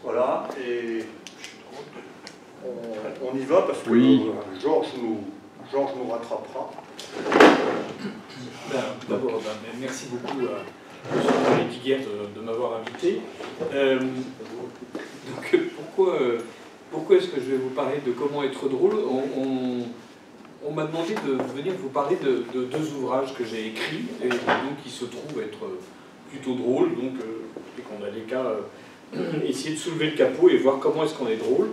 Voilà, et on y va parce que Georges nous rattrapera. D'abord, merci beaucoup à M. Diguer de m'avoir invité. Donc, pourquoi est-ce que je vais vous parler de comment être drôle? On m'a demandé de venir vous parler de deux ouvrages que j'ai écrits, et donc qui se trouvent être plutôt drôles, donc et qu'on a les cas essayer de soulever le capot et voir comment est-ce qu'on est drôle.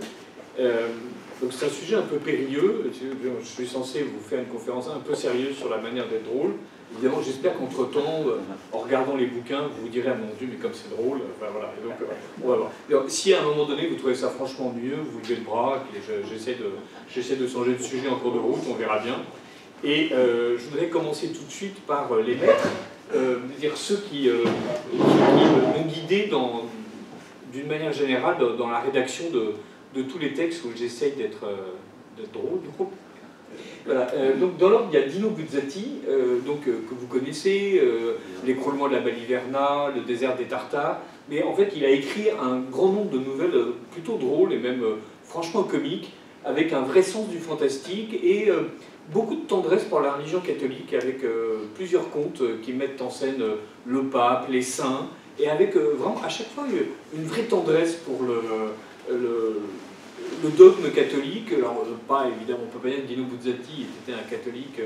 Donc c'est un sujet un peu périlleux. Je suis censé vous faire une conférence un peu sérieuse sur la manière d'être drôle. Évidemment, j'espère qu'entre-temps, en regardant les bouquins, vous vous direz « Ah mon Dieu, mais comme c'est drôle !» Enfin, voilà. Et donc, on va voir. Alors, si à un moment donné, vous trouvez ça franchement ennuyeux, vous levez le bras, j'essaie de changer de sujet en cours de route, on verra bien. Et je voudrais commencer tout de suite par les maîtres, dire ceux qui m'ont guidé d'une manière générale dans la rédaction de tous les textes où j'essaye d'être drôle, du coup. Voilà. Donc dans l'ordre, il y a Dino Buzzati, que vous connaissez, L'écroulement de la Baliverna, Le désert des Tartares, mais en fait il a écrit un grand nombre de nouvelles plutôt drôles et même franchement comiques, avec un vrai sens du fantastique et beaucoup de tendresse pour la religion catholique, avec plusieurs contes qui mettent en scène le pape, les saints, et avec vraiment à chaque fois une vraie tendresse pour le dogme catholique. Alors pas évidemment, on peut pas dire que Dino Buzzati était un catholique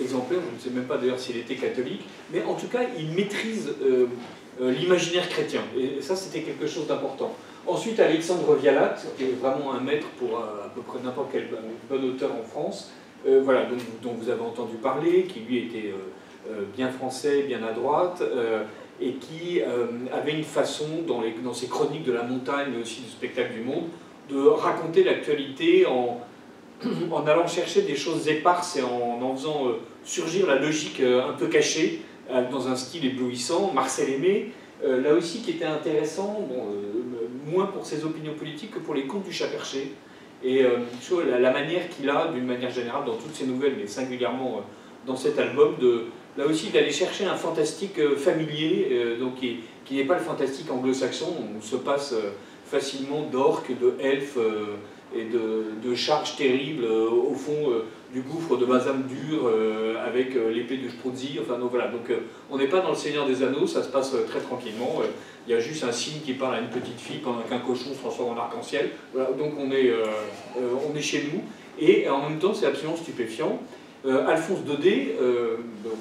exemplaire, je ne sais même pas d'ailleurs s'il était catholique, mais en tout cas il maîtrise l'imaginaire chrétien, et ça c'était quelque chose d'important. Ensuite Alexandre Vialat, qui est vraiment un maître pour à peu près n'importe quel bon auteur en France, voilà, dont vous avez entendu parler, qui lui était bien français, bien à droite, et qui avait une façon, dans ses chroniques de la montagne, mais aussi du spectacle du monde, de raconter l'actualité en allant chercher des choses éparses et en faisant surgir la logique un peu cachée, dans un style éblouissant. Marcel Aimé, là aussi qui était intéressant, moins pour ses opinions politiques que pour les contes du chat perché. Et la manière qu'il a, d'une manière générale, dans toutes ses nouvelles, mais singulièrement dans cet album, là aussi d'aller chercher un fantastique familier, donc qui n'est pas le fantastique anglo-saxon, on se passe facilement d'orques, de elfes et de charges terribles au fond du gouffre de Bazam dur avec l'épée de Spruzzi. Enfin, donc, voilà. Donc on n'est pas dans le Seigneur des Anneaux, ça se passe très tranquillement. Il y a juste un cygne qui parle à une petite fille pendant qu'un cochon se transforme en arc-en-ciel. Voilà. Donc on est chez nous. Et en même temps, c'est absolument stupéfiant. Alphonse Daudet,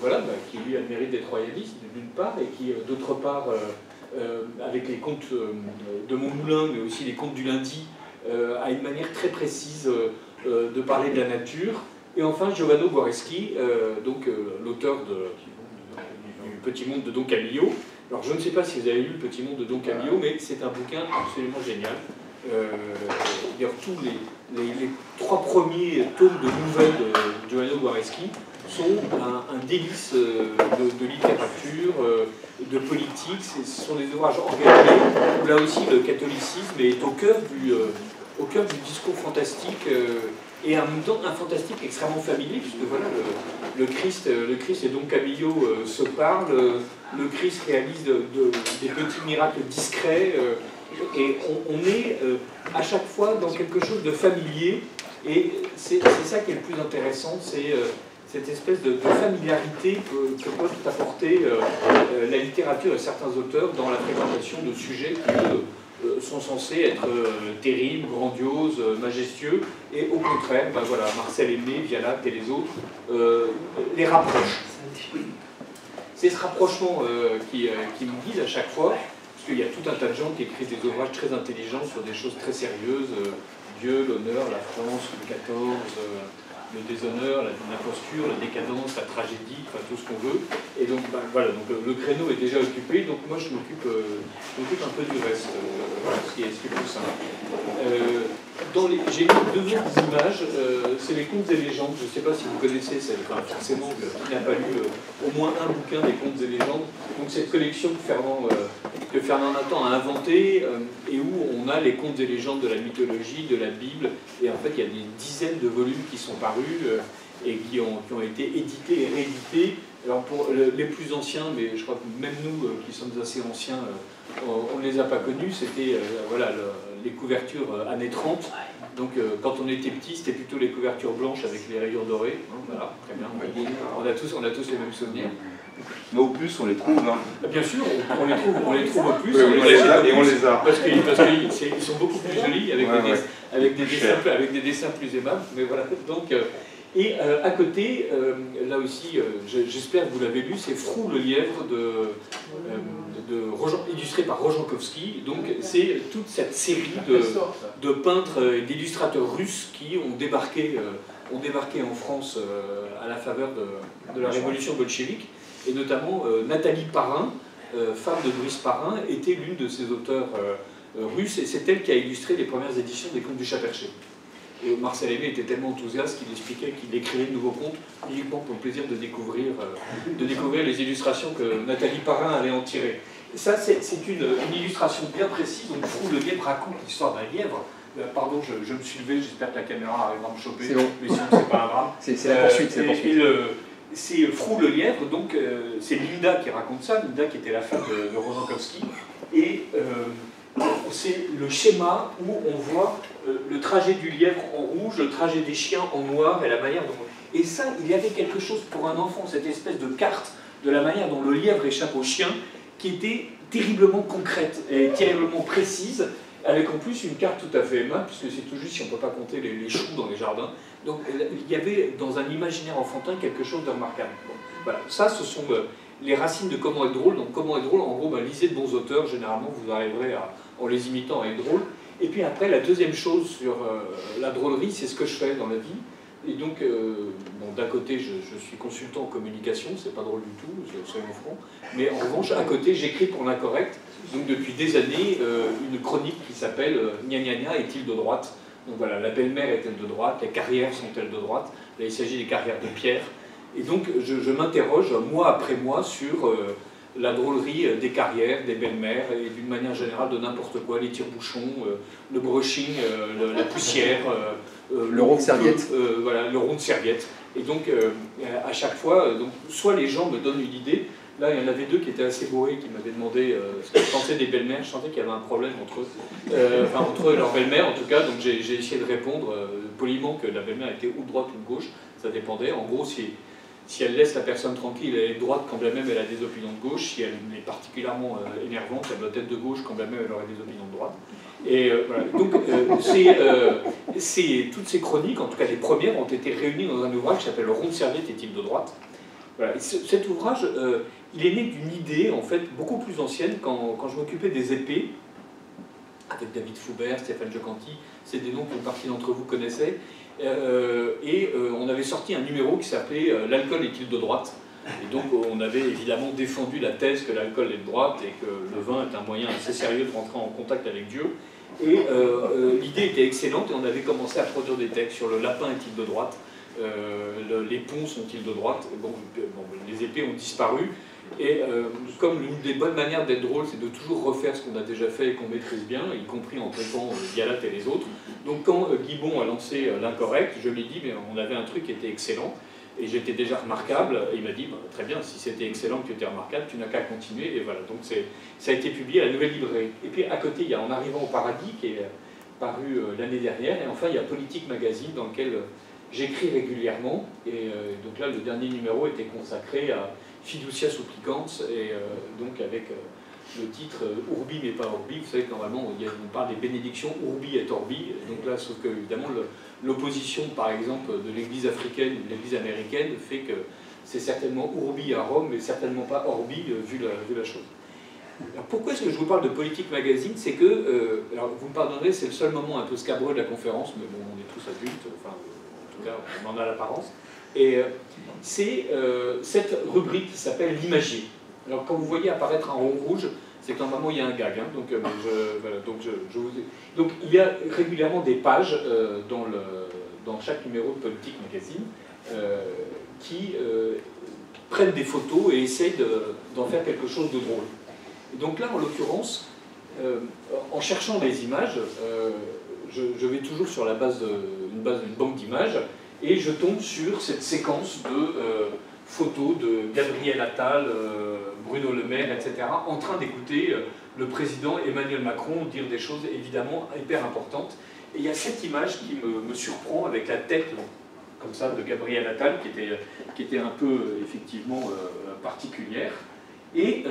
voilà, qui lui a le mérite d'être royaliste d'une part, et qui d'autre part, avec les contes de Montmoulin, mais aussi les contes du lundi, a une manière très précise de parler de la nature. Et enfin Giovanni Guareschi, l'auteur du Petit Monde de Don Camillo. Alors je ne sais pas si vous avez lu Le Petit Monde de Don Camillo, mais c'est un bouquin absolument génial. D'ailleurs, tous les trois premiers tomes de nouvelles de Giovanni Guareschi sont un délice de littérature, de politique. Ce sont des ouvrages engagés où là aussi le catholicisme est au cœur du discours fantastique et en même temps un fantastique extrêmement familier, puisque voilà, le Christ et Don Camillo se parlent, le Christ réalise des petits miracles discrets, et on est à chaque fois dans quelque chose de familier, et c'est ça qui est le plus intéressant, c'est cette espèce de familiarité que peuvent apporter la littérature et certains auteurs dans la fréquentation de sujets qui sont censés être terribles, grandioses, majestueux, et au contraire, voilà, Marcel Aimé, Vialat et les autres les rapprochent. C'est ce rapprochement qui me guide à chaque fois, parce qu'il y a tout un tas de gens qui écrivent des ouvrages très intelligents sur des choses très sérieuses, Dieu, l'honneur, la France, Louis XIV, le déshonneur, l'imposture, la décadence, la tragédie, enfin tout ce qu'on veut. Et donc voilà, donc, le créneau est déjà occupé, donc moi je m'occupe un peu du reste, ce qui est plus simple. J'ai mis deux autres images, c'est les contes et légendes. Je ne sais pas si vous connaissez, forcément, qui n'a pas lu au moins un bouquin des contes et légendes. Donc cette collection que Fernand Nathan a inventée, et où on a les contes et légendes de la mythologie, de la Bible, et en fait il y a des dizaines de volumes qui sont parus et qui ont été édités et réédités Alors pour les plus anciens, mais je crois que même nous qui sommes assez anciens, on ne les a pas connus, c'était voilà, les couvertures années 30. Donc quand on était petit, c'était plutôt les couvertures blanches avec les rayures dorées. Voilà, très bien. On a tous les mêmes souvenirs. Mais au plus, on les trouve. Hein. Bien sûr, on les trouve au plus. Oui, on les a. Parce qu'ils sont beaucoup plus jolis, avec des dessins plus aimables. Mais voilà, donc... Et à côté, là aussi, j'espère que vous l'avez lu, c'est Frou le lièvre, illustré par Rojankowski. Donc c'est toute cette série de peintres et d'illustrateurs russes qui ont débarqué en France à la faveur de la révolution bolchevique. Et notamment Nathalie Parrain, femme de Boris Parrain, était l'une de ces auteurs russes, et c'est elle qui a illustré les premières éditions des Contes du Chat-Perché. Et Marcel Aimé était tellement enthousiaste qu'il expliquait qu'il écrivait de nouveaux contes uniquement pour le plaisir de découvrir les illustrations que Nathalie Parrain allait en tirer. Ça, c'est une illustration bien précise. Donc, Frou le lièvre raconte l'histoire d'un lièvre. Pardon, je me suis levé, j'espère que la caméra arrivera à me choper. C'est bon. Mais sinon, c'est pas un drame. C'est la poursuite, c'est la poursuite. C'est Frou le lièvre, donc c'est Linda qui raconte ça, Linda qui était la femme de Rojankowski. Et c'est le schéma où on voit le trajet du lièvre en rouge, le trajet des chiens en noir et la manière dont... Et ça, il y avait quelque chose pour un enfant, cette espèce de carte de la manière dont le lièvre échappe au chien, qui était terriblement concrète et terriblement précise, avec en plus une carte tout à fait aimable, puisque c'est tout juste si on ne peut pas compter les choux dans les jardins. Donc il y avait dans un imaginaire enfantin quelque chose de remarquable. Bon, voilà, ça ce sont les racines de Comment être drôle. Donc Comment être drôle, en gros, lisez de bons auteurs, généralement vous arriverez en les imitant à être drôle. Et puis après, la deuxième chose sur la drôlerie, c'est ce que je fais dans la vie. Et donc, bon, d'un côté, je suis consultant en communication, c'est pas drôle du tout, soyons francs. Mais en revanche, à côté, j'écris pour l'Incorrect, donc depuis des années, une chronique qui s'appelle Gna gna gna est-il de droite? Donc voilà, la belle-mère est-elle de droite? Les carrières sont-elles de droite? Là, il s'agit des carrières de Pierre. Et donc, je m'interroge mois après mois sur la drôlerie des carrières, des belles-mères, et d'une manière générale de n'importe quoi, les tire-bouchons, le brushing, la poussière, le rond de serviette. Voilà, le rond de serviette. Et donc, à chaque fois, soit les gens me donnent une idée. Là, il y en avait deux qui étaient assez bourrés, qui m'avaient demandé ce que je pensais des belles-mères. Je sentais qu'il y avait un problème entre eux, enfin entre eux et leur belle-mère en tout cas. Donc j'ai essayé de répondre poliment que la belle-mère était ou de droite ou de gauche, ça dépendait. En gros, si elle laisse la personne tranquille, elle est de droite quand bien même elle a des opinions de gauche. Si elle est particulièrement énervante, elle doit être de gauche quand bien même elle aurait des opinions de droite. Et voilà. Donc toutes ces chroniques, en tout cas les premières, ont été réunies dans un ouvrage qui s'appelle Le rond de serviette est-il de droite? Voilà. Cet ouvrage, il est né d'une idée en fait beaucoup plus ancienne quand je m'occupais des épées avec David Foubert, Stéphane Giocanti, c'est des noms qu'une partie d'entre vous connaissait. On avait sorti un numéro qui s'appelait L'alcool est-il de droite? Et donc on avait évidemment défendu la thèse que l'alcool est de droite et que le vin est un moyen assez sérieux de rentrer en contact avec Dieu. Et l'idée était excellente et on avait commencé à produire des textes sur le lapin est-il de droite, les ponts sont-ils de droite? Bon, les épées ont disparu. Et comme l'une des bonnes manières d'être drôle, c'est de toujours refaire ce qu'on a déjà fait et qu'on maîtrise bien, y compris en traitant Galat et les autres. Donc quand Guibon a lancé l'Incorrect, je lui ai dit, mais on avait un truc qui était excellent, et j'étais déjà remarquable, et il m'a dit, bah, très bien, si c'était excellent, que tu étais remarquable, tu n'as qu'à continuer, et voilà. Donc ça a été publié à la Nouvelle Librairie. Et puis à côté, il y a En arrivant au paradis, qui est paru l'année dernière, et enfin il y a Politique Magazine, dans lequel j'écris régulièrement, et donc là, le dernier numéro était consacré à Fiducia Supplicans, et donc avec le titre Urbi mais pas Orbi. Vous savez que normalement on parle des bénédictions Urbi et Orbi, donc là sauf que évidemment l'opposition par exemple de l'église africaine ou de l'église américaine fait que c'est certainement Urbi à Rome mais certainement pas Orbi vu la chose. Alors pourquoi est-ce que je vous parle de Politique Magazine? C'est que, alors vous me pardonnerez, c'est le seul moment un peu scabreux de la conférence, mais bon, on est tous adultes, enfin en tout cas on en a l'apparence. Et c'est cette rubrique qui s'appelle l'Imagier. Alors quand vous voyez apparaître un rond rouge, c'est que normalement il y a un gag. Hein, donc, voilà, donc il y a régulièrement des pages dans chaque numéro de Politique Magazine qui prennent des photos et essayent d'en faire quelque chose de drôle. Et donc là, en l'occurrence, en cherchant des images, je vais toujours sur la base d'une banque d'images, et je tombe sur cette séquence de photos de Gabriel Attal, Bruno Le Maire, etc., en train d'écouter le président Emmanuel Macron dire des choses évidemment hyper importantes. Et il y a cette image qui me surprend avec la tête comme ça de Gabriel Attal qui était un peu effectivement particulière. Et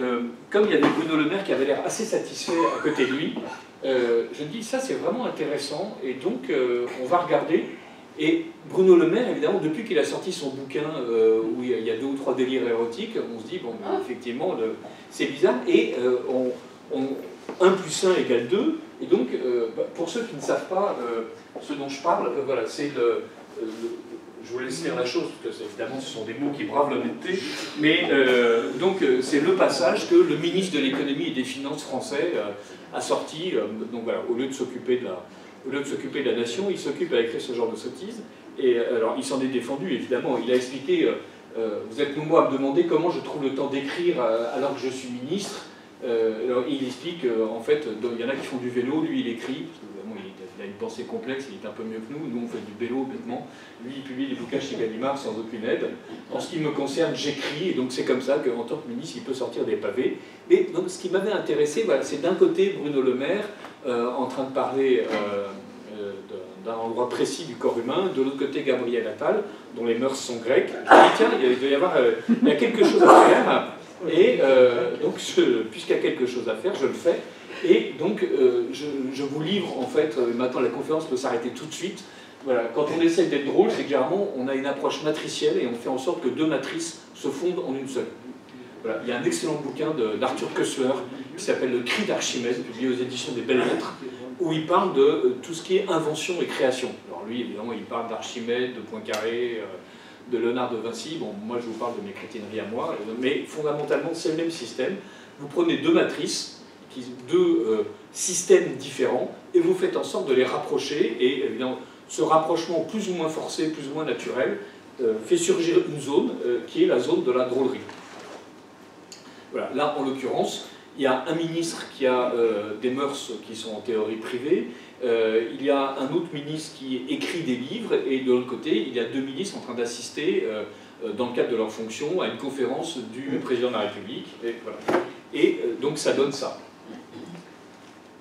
comme il y avait Bruno Le Maire qui avait l'air assez satisfait à côté de lui, je me dis ça c'est vraiment intéressant et donc on va regarder. Et Bruno Le Maire, évidemment, depuis qu'il a sorti son bouquin où il y a 2 ou 3 délires érotiques, on se dit, bon, effectivement, c'est bizarre. Et 1 plus 1 égale 2. Et donc, pour ceux qui ne savent pas ce dont je parle, voilà, c'est je vous laisse lire la chose, parce que évidemment, ce sont des mots qui bravent l'honnêteté. Mais donc, c'est le passage que le ministre de l'économie et des finances français a sorti. Donc voilà, au lieu de s'occuper de la nation, il s'occupe à écrire ce genre de sottises. Et alors, il s'en est défendu, évidemment. Il a expliqué, vous êtes nombreux à me demander comment je trouve le temps d'écrire alors que je suis ministre. Alors, il explique, en fait, il y en a qui font du vélo, lui il écrit, parce que évidemment, il a une pensée complexe, il est un peu mieux que nous on fait du vélo, bêtement. Lui, il publie des bouquins chez Gallimard sans aucune aide. En ce qui me concerne, j'écris, et donc c'est comme ça qu'en tant que ministre, il peut sortir des pavés. Et donc, ce qui m'avait intéressé, voilà, c'est d'un côté Bruno Le Maire, en train de parler d'un endroit précis du corps humain, de l'autre côté Gabriel Attal, dont les mœurs sont grecques. Je me dis, tiens, il y a quelque chose à faire, et donc puisqu'il y a quelque chose à faire, je le fais. Et donc je vous livre, en fait, maintenant la conférence peut s'arrêter tout de suite. Voilà, quand on essaie d'être drôle, c'est que généralement on a une approche matricielle et on fait en sorte que 2 matrices se fondent en une seule. Voilà, il y a un excellent bouquin d'Arthur Koestler qui s'appelle Le Cri d'Archimède, publié aux éditions des Belles Lettres, où il parle de tout ce qui est invention et création. Alors lui, évidemment, il parle d'Archimède, de Poincaré, de Léonard de Vinci. Bon, moi, je vous parle de mes crétineries à moi, mais fondamentalement, c'est le même système. Vous prenez 2 matrices, 2 systèmes différents, et vous faites en sorte de les rapprocher, et évidemment, ce rapprochement plus ou moins forcé, plus ou moins naturel, fait surgir une zone qui est la zone de la drôlerie. Voilà, là, en l'occurrence, il y a un ministre qui a des mœurs qui sont en théorie privées, il y a un autre ministre qui écrit des livres, et de l'autre côté, il y a 2 ministres en train d'assister, dans le cadre de leur fonction, à une conférence du président de la République. Et, voilà. Et donc ça donne ça.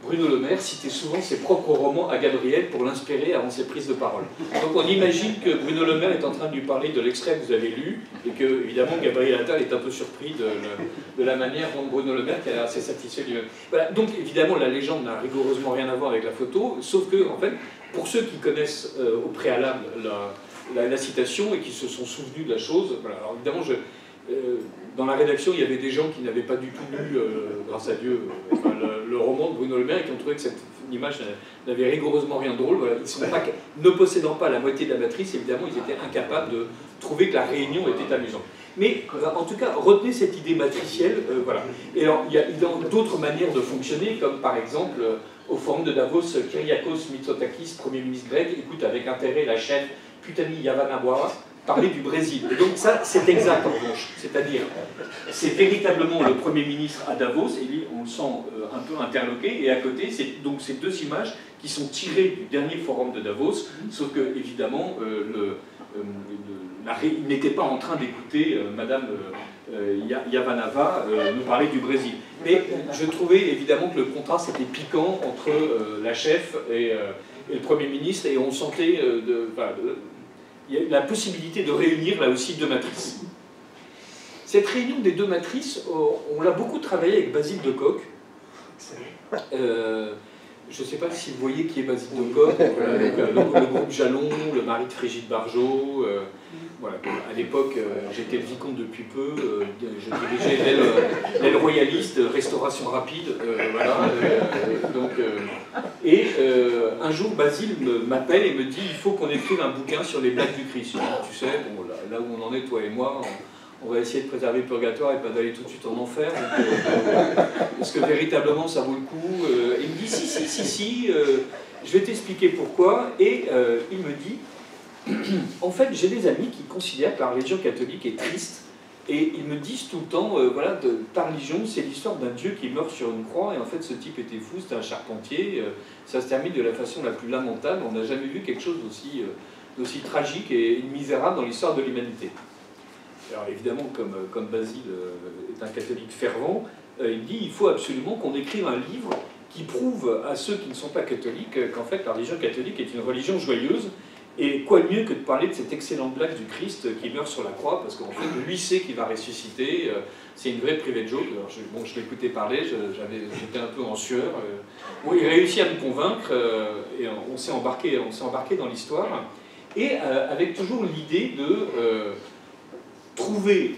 Bruno Le Maire citait souvent ses propres romans à Gabriel pour l'inspirer avant ses prises de parole. Donc on imagine que Bruno Le Maire est en train de lui parler de l'extrait que vous avez lu, et que, évidemment, Gabriel Attal est un peu surpris de la manière dont Bruno Le Maire, qui a l'air assez satisfait lui-même. Voilà. Donc évidemment, la légende n'a rigoureusement rien à voir avec la photo, sauf que, en fait, pour ceux qui connaissent au préalable la citation et qui se sont souvenus de la chose, voilà. Alors évidemment, dans la rédaction, il y avait des gens qui n'avaient pas du tout lu, grâce à Dieu, enfin, le roman de Bruno Le Maire et qui ont trouvé que cette image n'avait rigoureusement rien de drôle. Voilà. Ne possédant pas la moitié de la matrice, évidemment, ils étaient incapables de trouver que la réunion était amusante. Mais en tout cas, retenez cette idée matricielle. Voilà. Et alors, il y a d'autres manières de fonctionner, comme par exemple, au forum de Davos, Kyriakos Mitsotakis, Premier ministre grec, écoute avec intérêt la chef Putani Yavanabwara parler du Brésil. Et donc ça, c'est exact en revanche. C'est-à-dire, c'est véritablement le Premier ministre à Davos, et lui, on le sent un peu interloqué, et à côté, c'est donc ces 2 images qui sont tirées du dernier forum de Davos, sauf que, évidemment, il n'était pas en train d'écouter Madame Yavanava nous parler du Brésil. Mais je trouvais évidemment que le contraste était piquant entre la chef et le Premier ministre, et on sentait il y a la possibilité de réunir là aussi 2 matrices. Cette réunion des 2 matrices, on l'a beaucoup travaillé avec Basile de Kock. Je ne sais pas si vous voyez qui est Basile de Kock, le groupe Jalon, le mari de Frigide Barjot. Voilà, à l'époque, j'étais le vicomte depuis peu, je dirigeais l'aile royaliste, restauration rapide, voilà. Un jour, Basile m'appelle et me dit il faut qu'on écrive un bouquin sur les blagues du Christ. Tu sais, bon, là où on en est, toi et moi, on va essayer de préserver le purgatoire et pas d'aller tout de suite en enfer. Est-ce que véritablement ça vaut le coup Il me dit si, je vais t'expliquer pourquoi. Et il me dit en fait, j'ai des amis qui considèrent que la religion catholique est triste, et ils me disent tout le temps, voilà, ta religion, c'est l'histoire d'un Dieu qui meurt sur une croix, et en fait, ce type était fou, c'était un charpentier, ça se termine de la façon la plus lamentable, on n'a jamais vu quelque chose d'aussi tragique et misérable dans l'histoire de l'humanité. alors évidemment, comme Basile est un catholique fervent, il dit il faut absolument qu'on écrive un livre qui prouve à ceux qui ne sont pas catholiques qu'en fait la religion catholique est une religion joyeuse. Et quoi de mieux que de parler de cette excellente blague du Christ qui meurt sur la croix, parce qu'en fait, lui sait qu'il va ressusciter, c'est une vraie private joke. Alors, je l'écoutais parler, j'étais un peu en sueur. Bon, il réussit à me convaincre, et on s'est embarqué dans l'histoire, et avec toujours l'idée de trouver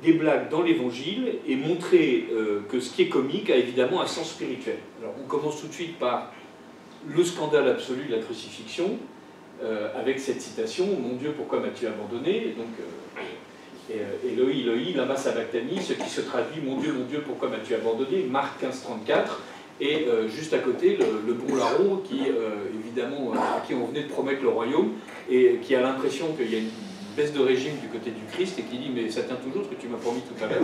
des blagues dans l'Évangile et montrer que ce qui est comique a évidemment un sens spirituel. Alors, on commence tout de suite par le scandale absolu de la crucifixion, avec cette citation « Mon Dieu, pourquoi m'as-tu abandonné ?» Donc, Eloi, Eloi, lama sabachthani, ce qui se traduit « Mon Dieu, pourquoi m'as-tu abandonné ?» Marc 15,34. Et juste à côté, le bon larron, qui, évidemment, à qui on venait de promettre le royaume, et qui a l'impression qu'il y a une baisse de régime du côté du Christ, et qui dit « Mais ça tient toujours ce que tu m'as promis tout à l'heure. »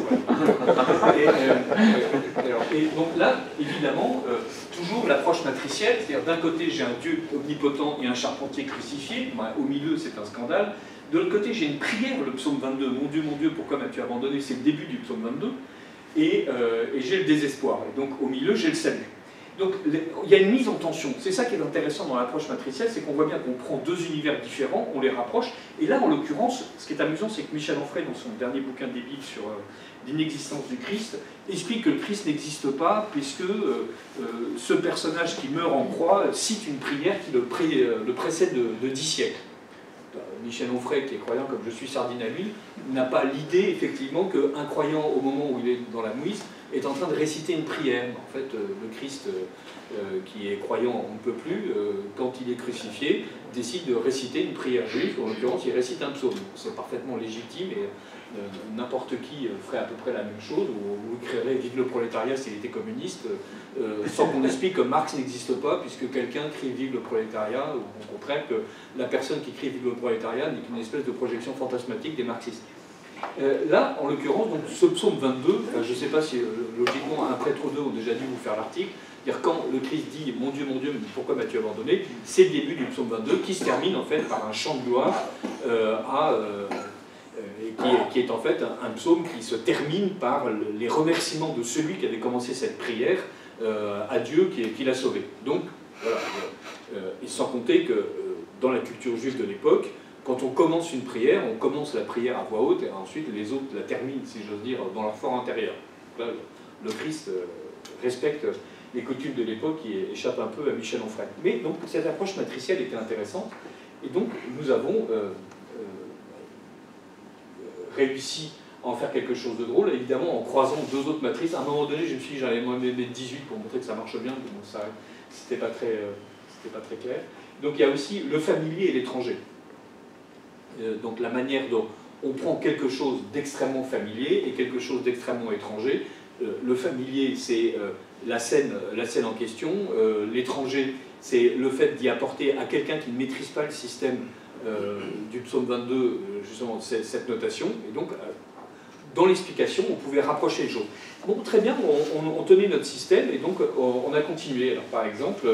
Et donc là, évidemment, toujours l'approche matricielle, c'est-à-dire d'un côté j'ai un Dieu omnipotent et un charpentier crucifié, au milieu c'est un scandale, de l'autre côté j'ai une prière, le psaume 22, mon Dieu, pourquoi m'as-tu abandonné, c'est le début du psaume 22, et j'ai le désespoir, et donc au milieu j'ai le salut. Donc il y a une mise en tension, c'est ça qui est intéressant dans l'approche matricielle, c'est qu'on voit bien qu'on prend deux univers différents, on les rapproche, et là en l'occurrence, ce qui est amusant, c'est que Michel Onfray, dans son dernier bouquin débile sur l'inexistence du Christ, explique que le Christ n'existe pas, puisque ce personnage qui meurt en croix cite une prière qui le précède de 10 siècles. Michel Onfray, qui est croyant comme je suis sardine à l'huile, n'a pas l'idée effectivement qu'un croyant au moment où il est dans la mouise est en train de réciter une prière. En fait, le Christ, qui est croyant on ne peut plus, quand il est crucifié, décide de réciter une prière juive, en l'occurrence il récite un psaume. C'est parfaitement légitime et n'importe qui ferait à peu près la même chose, ou écrirait « Vive le prolétariat » s'il était communiste, sans qu'on explique que Marx n'existe pas, puisque quelqu'un crie « Vive le prolétariat », ou au contraire que la personne qui crie « Vive le prolétariat » n'est qu'une espèce de projection fantasmatique des marxistes. Là, en l'occurrence, ce psaume 22, je ne sais pas si logiquement un prêtre ou deux ont déjà dû vous faire l'article, c'est-à-dire quand le Christ dit « Mon Dieu, pourquoi m'as-tu abandonné ?» c'est le début du psaume 22 qui se termine en fait par un chant de gloire qui est en fait un psaume qui se termine par les remerciements de celui qui avait commencé cette prière à Dieu qui l'a sauvé. Donc, voilà, et sans compter que dans la culture juive de l'époque, quand on commence une prière, on commence la prière à voix haute et ensuite les autres la terminent, si j'ose dire, dans leur fort intérieur. Là, le Christ respecte les coutumes de l'époque qui échappent un peu à Michel Onfray. Mais donc cette approche matricielle était intéressante et donc nous avons réussi à en faire quelque chose de drôle, évidemment en croisant deux autres matrices. À un moment donné, je me suis dit j'allais moi mettre 18 pour montrer que ça marche bien, mais bon, ça c'était pas très clair. Donc il y a aussi le familier et l'étranger. Donc la manière dont on prend quelque chose d'extrêmement familier et quelque chose d'extrêmement étranger. Le familier, c'est la scène en question. L'étranger, c'est le fait d'y apporter à quelqu'un qui ne maîtrise pas le système du psaume 22, justement, cette notation. Et donc, dans l'explication, on pouvait rapprocher les choses. Bon, très bien, on tenait notre système et donc on a continué. Alors, par exemple,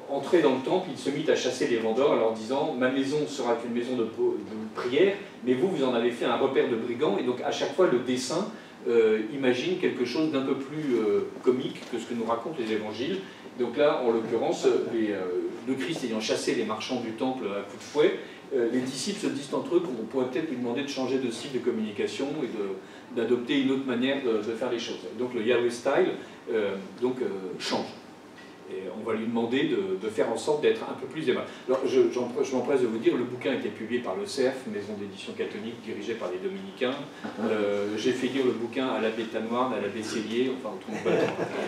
entré dans le temple, il se mit à chasser les vendeurs en leur disant « Ma maison sera une maison de prière, mais vous en avez fait un repère de brigands. » Et donc, à chaque fois, le dessin imagine quelque chose d'un peu plus comique que ce que nous racontent les évangiles. Donc là, en l'occurrence, le Christ ayant chassé les marchands du temple à coups de fouet, les disciples se disent entre eux qu'on pourrait peut-être lui demander de changer de style de communication et d'adopter une autre manière de faire les choses. Donc le Yahweh style change. Et on va lui demander de faire en sorte d'être un peu plus aimable. Alors, je m'empresse de vous dire, le bouquin a été publié par le CERF, maison d'édition catholique dirigée par les dominicains. J'ai fait lire le bouquin à l'abbé Tanoirne, à l'abbé Cellier, enfin,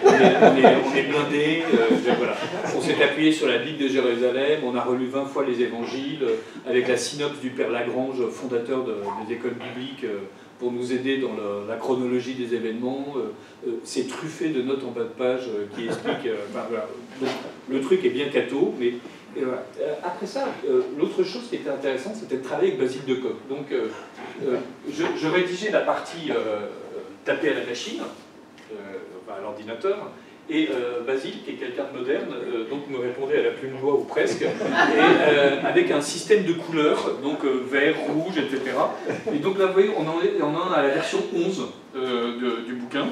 on est blindés. Voilà. On s'est appuyé sur la Bible de Jérusalem, on a relu 20 fois les évangiles, avec la synopse du Père Lagrange, fondateur des écoles bibliques, pour nous aider dans la chronologie des événements. C'est truffé de notes en bas de page qui expliquent... voilà. Donc, le truc est bien catho, mais voilà. Après ça, l'autre chose qui était intéressante, c'était de travailler avec Basile de Kock. Donc, je rédigeais la partie tapée à la machine, à l'ordinateur, Et Basile, qui est quelqu'un de moderne, donc me répondait à la plume doigt ou presque, et avec un système de couleurs, donc vert, rouge, etc. Et donc là, vous voyez, on en est à la version 11 du bouquin.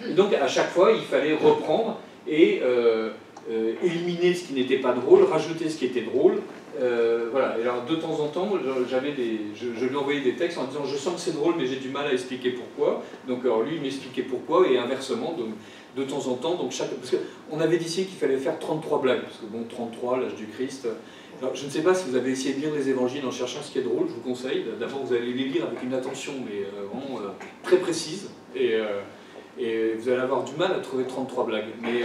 Et donc à chaque fois, il fallait reprendre et éliminer ce qui n'était pas drôle, rajouter ce qui était drôle. Voilà. Et alors de temps en temps, je lui envoyais des textes en disant je sens que c'est drôle mais j'ai du mal à expliquer pourquoi. Donc alors, lui il m'expliquait pourquoi et inversement. Donc de temps en temps, donc parce qu'on avait décidé qu'il fallait faire 33 blagues, parce que bon 33, l'âge du Christ. Alors, je ne sais pas si vous avez essayé de lire les évangiles en cherchant ce qui est drôle, je vous conseille. D'abord vous allez les lire avec une attention mais vraiment très précise. Et vous allez avoir du mal à trouver 33 blagues. Mais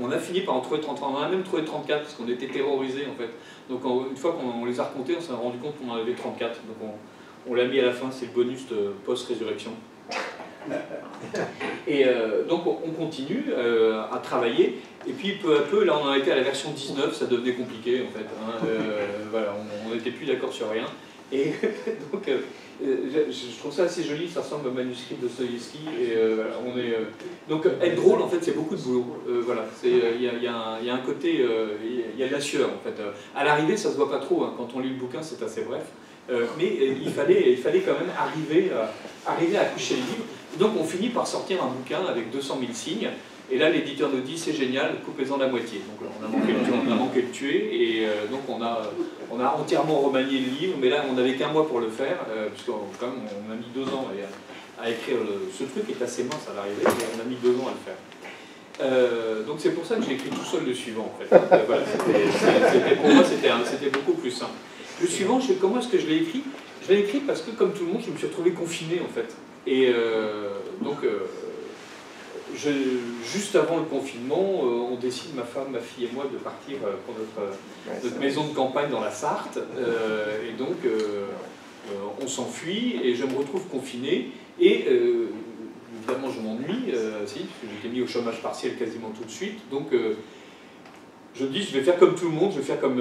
on a fini par en trouver 33, on en a même trouvé 34 parce qu'on était terrorisés en fait. Donc une fois qu'on les a racontés, on s'est rendu compte qu'on en avait 34. Donc on l'a mis à la fin, c'est le bonus de post-résurrection. Et donc on continue à travailler. Et puis peu à peu, là on en a été à la version 19, ça devenait compliqué en fait. Hein. Voilà, on n'était plus d'accord sur rien. Et donc, je trouve ça assez joli, ça ressemble au manuscrit de Dostoïevski. Et voilà, donc, être drôle, en fait, c'est beaucoup de boulot. Voilà, il y a un côté, il y a de la sueur, en fait. À l'arrivée, ça se voit pas trop. Hein. Quand on lit le bouquin, c'est assez bref. Mais il fallait quand même arriver à coucher les livres. Donc, on finit par sortir un bouquin avec 200 000 signes. Et là, l'éditeur nous dit, c'est génial, coupez-en la moitié. Donc on a manqué de tuer, et donc on a entièrement remanié le livre, mais là, on n'avait qu'un mois pour le faire, puisqu'on a mis 2 ans à écrire ce truc est assez mince à l'arrivée, mais on a mis 2 ans à le faire. Donc c'est pour ça que j'ai écrit tout seul le suivant, en fait. Voilà, pour moi, c'était beaucoup plus simple. Le suivant, comment est-ce que je l'ai écrit? Je l'ai écrit parce que, comme tout le monde, je me suis retrouvé confiné, en fait. Et donc... juste avant le confinement, on décide, ma femme, ma fille et moi, de partir pour notre maison de campagne dans la Sarthe. Et donc, on s'enfuit et je me retrouve confiné. Et évidemment, je m'ennuie, parce que j'étais mis au chômage partiel quasiment tout de suite. Donc, je me dis, je vais faire comme tout le monde, je vais faire comme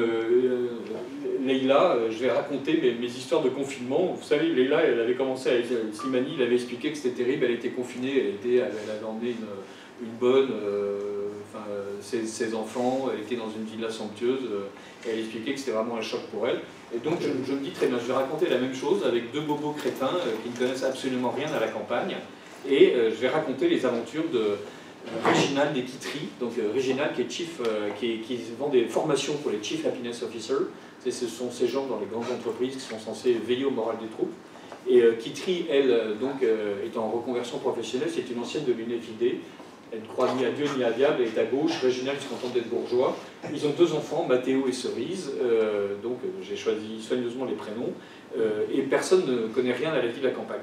Leïla, je vais raconter mes histoires de confinement. Vous savez, Leïla, elle avait commencé à Slimani, il avait expliqué que c'était terrible, elle était confinée, elle avait emmené une bonne, ses enfants, elle était dans une villa somptueuse, et elle expliquait que c'était vraiment un choc pour elle. Et donc je me dis très bien, je vais raconter la même chose avec 2 bobos crétins qui ne connaissent absolument rien à la campagne, et je vais raconter les aventures de Réginald des Quitteries, donc Réginald qui est qui vend des formations pour les Chief Happiness Officers. Ce sont ces gens dans les grandes entreprises qui sont censés veiller au moral des troupes. Et Quitterie, elle, est en reconversion professionnelle, c'est une ancienne de l'UNFID. Elle ne croit ni à Dieu ni à diable, elle est à gauche. Réginald se contente d'être bourgeois. Ils ont 2 enfants, Mathéo et Cerise. Donc j'ai choisi soigneusement les prénoms. Et personne ne connaît rien à la vie de la campagne.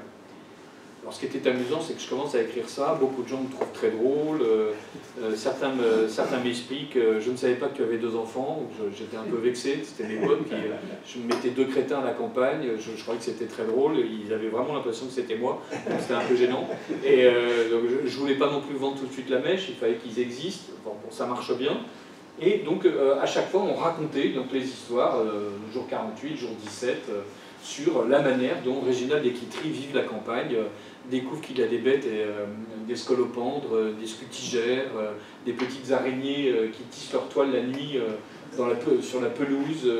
Alors ce qui était amusant, c'est que je commence à écrire ça, beaucoup de gens me trouvent très drôle, certains m'expliquent, je ne savais pas que tu avais 2 enfants, j'étais un peu vexé, c'était mes potes, je me mettais 2 crétins à la campagne, je croyais que c'était très drôle, ils avaient vraiment l'impression que c'était moi, donc c'était un peu gênant. Et donc je ne voulais pas non plus vendre tout de suite la mèche, il fallait qu'ils existent, bon, ça marche bien. Et donc à chaque fois on racontait donc, les histoires, jour 48, jour 17, sur la manière dont Réginald des Quitteries vivent la campagne, découvre qu'il y a des bêtes, des scolopendres, des scutigères, des petites araignées qui tissent leur toile la nuit sur la pelouse,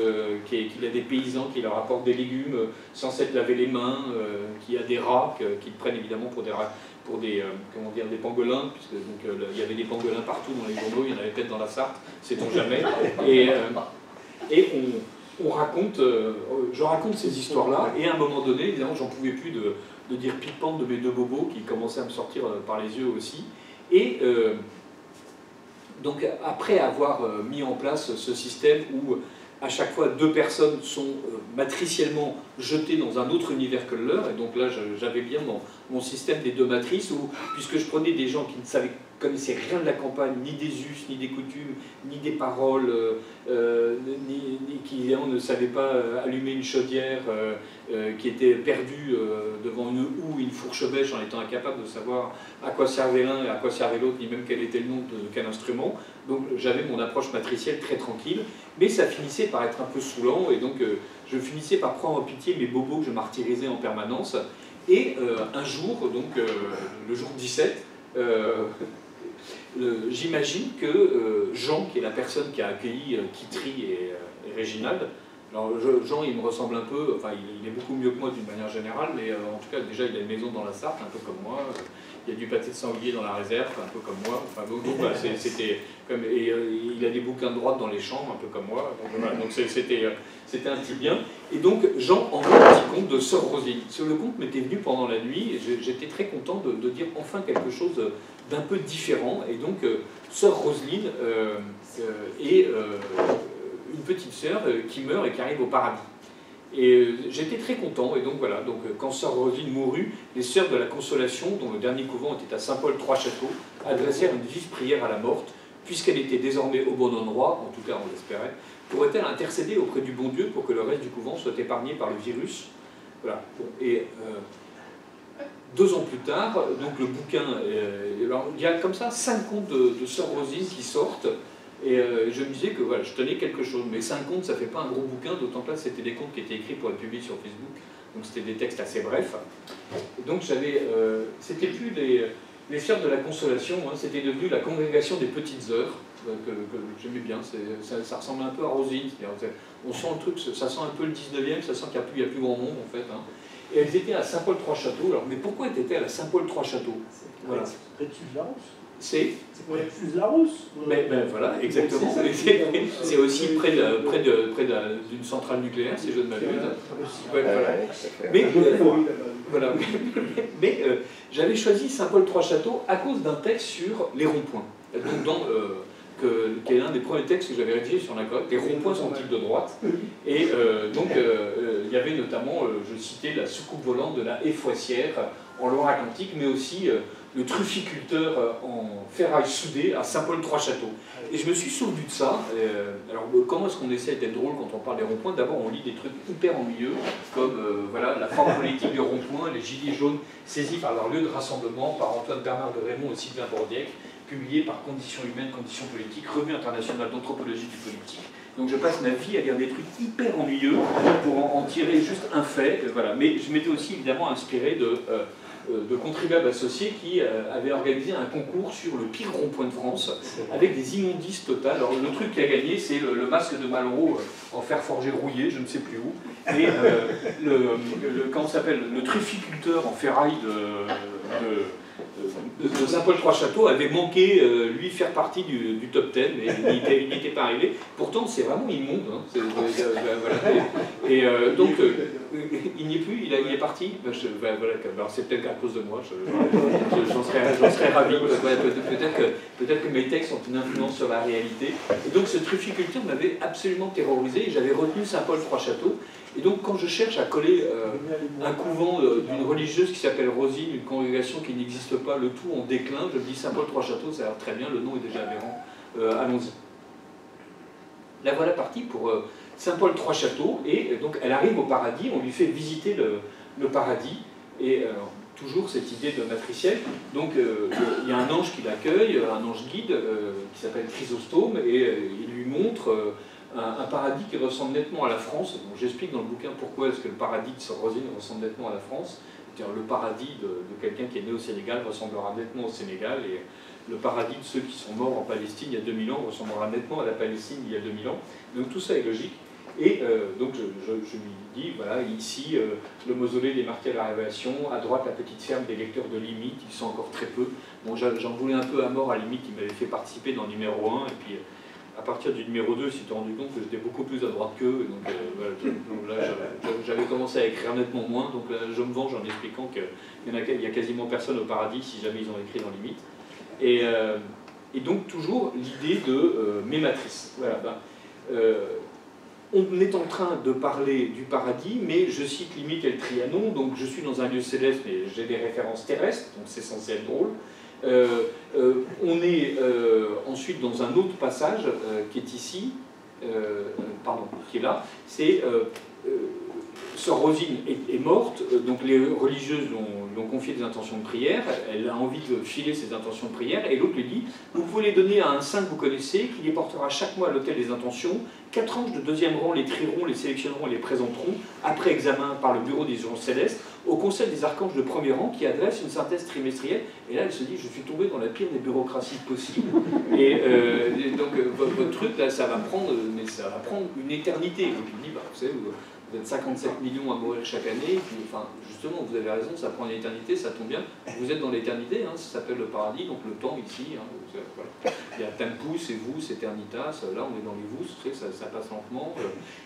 qu'il y a des paysans qui leur apportent des légumes sans s'être lavé les mains, qu'il y a des rats qu'ils prennent évidemment pour des pangolins, puisque il y avait des pangolins partout dans les journaux, il y en avait peut-être dans la Sarthe, sait-on jamais. Et on raconte, je raconte ces histoires-là, et à un moment donné, évidemment, j'en pouvais plus de dire pique-pente de mes 2 bobos qui commençaient à me sortir par les yeux aussi. Et donc, après avoir mis en place ce système où à chaque fois 2 personnes sont matriciellement jetées dans un autre univers que le leur, et donc là j'avais bien mon système des 2 matrices, où, puisque je prenais des gens qui ne connaissaient rien de la campagne, ni des us, ni des coutumes, ni des paroles, qui évidemment ne savaient pas allumer une chaudière, qui étaient perdus devant une houe, une fourche bêche en étant incapables de savoir à quoi servait l'un et à quoi servait l'autre, ni même quel était le nom de quel instrument. Donc j'avais mon approche matricielle très tranquille, mais ça finissait par être un peu saoulant, et donc je finissais par prendre en pitié mes bobos que je martyrisais en permanence. Et un jour, donc le jour 17, j'imagine que Jean, qui est la personne qui a accueilli Kitry et Réginald, alors Jean il me ressemble un peu, enfin il est beaucoup mieux que moi d'une manière générale, mais en tout cas déjà il a une maison dans la Sarthe, un peu comme moi, il y a du pâté de sanglier dans la réserve, un peu comme moi, enfin donc voilà, c'était comme, et il a des bouquins de droite dans les champs, un peu comme moi, donc voilà, donc c'était un petit bien. Et donc Jean envoie un petit conte de Sœur Roselyne. Le conte m'était venu pendant la nuit, et j'étais très content de dire enfin quelque chose d'un peu différent, et donc Sœur Roselyne est une petite sœur qui meurt et qui arrive au paradis. Et j'étais très content, et donc voilà, donc, quand Sœur Roselyne mourut, les Sœurs de la Consolation, dont le dernier couvent était à Saint-Paul-Trois-Châteaux, adressèrent une vive prière à la morte, puisqu'elle était désormais au bon endroit, en tout cas on l'espérait, pourrait-elle intercéder auprès du bon Dieu pour que le reste du couvent soit épargné par le virus. Voilà. Bon, et 2 ans plus tard, donc le bouquin, alors, il y a comme ça 5 contes de Sœur Roselyne qui sortent, et je me disais que voilà, je tenais quelque chose, mais 5 contes ça fait pas un gros bouquin, d'autant que là c'était des contes qui étaient écrits pour être publiés sur Facebook, donc c'était des textes assez brefs. Et donc j'avais, c'était plus les Sœurs de la Consolation, hein, c'était devenu la congrégation des petites heures, que j'aimais bien, ça ressemble un peu à Roselyne, on sent le truc, ça sent un peu le 19e, ça sent qu'il n'y a plus grand monde en fait. Hein. Et elles étaient à Saint-Paul-Trois-Châteaux. Alors, mais pourquoi étaient-elles à Saint-Paul-Trois-Châteaux? Voilà. C'est pour les Fuse la Rousse. Ben voilà, exactement. C'est aussi près d'une centrale nucléaire, si je ne m'abuse. Ouais, voilà. Mais j'avais choisi Saint-Paul-Trois-Châteaux à cause d'un texte sur les ronds-points. Donc, qui est l'un des premiers textes que j'avais rédigé sur la cote, les ronds-points sont-ils de droite? Et donc, il y avait notamment, je citais la soucoupe volante de la Effoissière en Loire-Atlantique, mais aussi le trufficulteur en ferraille soudée à Saint-Paul-Trois-Châteaux. Et je me suis souvenu de ça. Alors, comment est-ce qu'on essaie d'être drôle quand on parle des ronds-points? D'abord, on lit des trucs hyper ennuyeux, comme voilà, la forme politique du rond-point, les gilets jaunes saisis par leur lieu de rassemblement par Antoine Bernard de Raymond et Sylvain Bordiec, publié par Conditions humaines, Conditions politiques, Revue internationale d'anthropologie du politique. Donc je passe ma vie à lire des trucs hyper ennuyeux pour en tirer juste un fait. Voilà. Mais je m'étais aussi évidemment inspiré de contribuables associés qui avaient organisé un concours sur le pire rond-point de France, avec des immondices totales. Alors le truc qui a gagné, c'est le masque de Malraux en fer forgé rouillé, je ne sais plus où, et comment s'appelle, le trufficulteur en ferraille de Saint-Paul-Trois-Châteaux avait manqué, lui, faire partie du top 10, et il n'y était pas arrivé. Pourtant, c'est vraiment immonde. Hein. Voilà. Et donc, il n'y est plus, il est parti. Voilà, alors c'est peut-être à cause de moi, j'en serais ravi. Peut-être que mes textes ont une influence sur la réalité. Et donc, ce trufficulteur m'avait absolument terrorisé, et j'avais retenu Saint-Paul-Trois-Châteaux. Et donc, quand je cherche à coller un couvent d'une religieuse qui s'appelle Rosine, une congrégation qui n'existe pas, le tout en déclin, je me dis Saint-Paul-Trois-Châteaux, ça a l'air très bien, le nom est déjà aberrant, allons-y. La voilà partie pour Saint-Paul-Trois-Châteaux, et donc elle arrive au paradis, on lui fait visiter le paradis, et toujours cette idée de matriciel. Donc il y a un ange qui l'accueille, un ange guide, qui s'appelle Chrysostome, et il lui montre un paradis qui ressemble nettement à la France. J'explique dans le bouquin pourquoi est-ce que le paradis de Sœur Roselyne ressemble nettement à la France. Le paradis de quelqu'un qui est né au Sénégal ressemblera nettement au Sénégal, et le paradis de ceux qui sont morts en Palestine il y a 2000 ans ressemblera nettement à la Palestine il y a 2000 ans. Donc tout ça est logique. Et donc je lui dis, voilà, ici le mausolée des martyrs de la Révélation, à droite la petite ferme des lecteurs de Limite, ils sont encore très peu. Bon, j'en voulais un peu à mort à Limite, il m'avait fait participer dans le numéro 1, et puis à partir du numéro 2, il s'était rendu compte que j'étais beaucoup plus à droite qu'eux, donc voilà, là j'avais commencé à écrire nettement moins, donc là je me venge en expliquant qu'il n'y a quasiment personne au paradis si jamais ils ont écrit dans Limite. Et donc toujours l'idée de mes matrices. Voilà, on est en train de parler du paradis, mais je cite Limite et le Trianon, donc je suis dans un lieu céleste, mais j'ai des références terrestres, donc c'est censé être drôle. On est ensuite dans un autre passage qui est ici, qui est là, c'est Sœur Rosine est morte, donc les religieuses lui ont confié des intentions de prière, elle a envie de filer ses intentions de prière, et l'autre lui dit, vous pouvez les donner à un saint que vous connaissez, qui les portera chaque mois à l'autel des intentions, 4 anges de 2e rang les trieront, les sélectionneront et les présenteront, après examen par le bureau des urgences célestes, au Conseil des archanges de premier rang qui adresse une synthèse trimestrielle. Et là, elle se dit, je suis tombé dans la pire des bureaucraties possibles. Et donc, votre truc, là, ça va prendre une éternité. Et puis, il dit, bah, vous savez, vous êtes 57 millions à mourir chaque année. Et puis, enfin, justement, vous avez raison, ça prend une éternité, ça tombe bien. Vous êtes dans l'éternité, hein, ça s'appelle le paradis, donc le temps ici. Hein, voilà. Il y a Tempus et Vus, Eternitas. Là, on est dans les Vus, vous savez, ça passe lentement.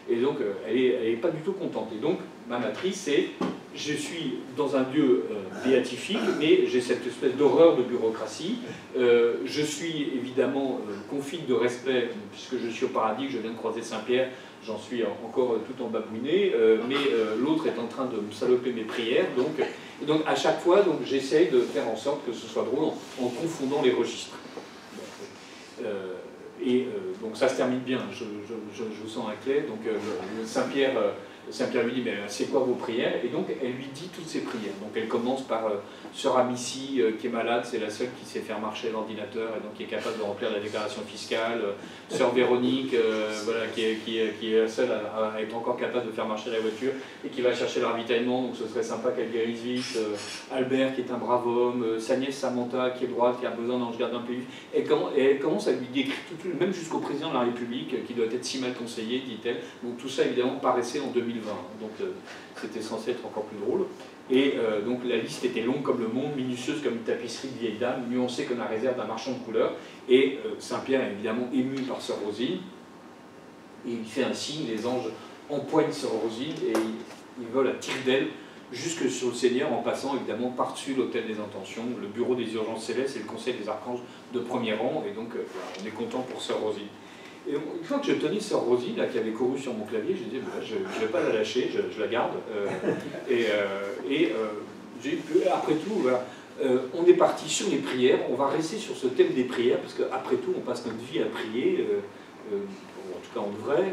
Et donc, elle est pas du tout contente. Et donc, ma matrice, c'est je suis dans un lieu béatifique, mais j'ai cette espèce d'horreur de bureaucratie. Je suis évidemment config de respect, puisque je suis au paradis, que je viens de croiser Saint-Pierre, j'en suis encore tout en babouiné, mais l'autre est en train de me saloper mes prières. Donc à chaque fois, j'essaye de faire en sorte que ce soit drôle en confondant les registres. Donc ça se termine bien, je vous sens inquiet. Donc Saint-Pierre lui dit, mais c'est quoi vos prières? Et donc elle lui dit toutes ses prières. Donc elle commence par Sœur Amici, qui est malade, c'est la seule qui sait faire marcher l'ordinateur et donc qui est capable de remplir la déclaration fiscale. Sœur Véronique, voilà, qui est la seule à être encore capable de faire marcher la voiture et qui va chercher le ravitaillement, donc ce serait sympa qu'elle guérisse vite. Albert, qui est un brave homme. Sa nièce Samantha, qui est droite, qui a besoin d'ange gardien plus. Et elle commence à lui décrire tout, même jusqu'au président de la République, qui doit être si mal conseillé, dit-elle. Donc tout ça, évidemment, paraissait en 2020. Donc c'était censé être encore plus drôle. Et donc la liste était longue comme le monde, minutieuse comme une tapisserie de vieille dame, nuancée comme la réserve d'un marchand de couleurs. Et Saint-Pierre est évidemment ému par Sœur Rosine. Et il fait un signe, les anges empoignent Sœur Rosine et ils volent à tire d'aile jusque sur le Seigneur, en passant évidemment par-dessus l'autel des intentions, le bureau des urgences célestes et le conseil des archanges de premier rang. Et donc on est content pour Sœur Rosine. Et une fois que je tenais Sœur Rosine, là, qui avait couru sur mon clavier, je disais, bah, je ne vais pas la lâcher, je la garde. Après tout, voilà, on est parti sur les prières, on va rester sur ce thème des prières, parce qu'après tout, on passe notre vie à prier, en tout cas on devrait.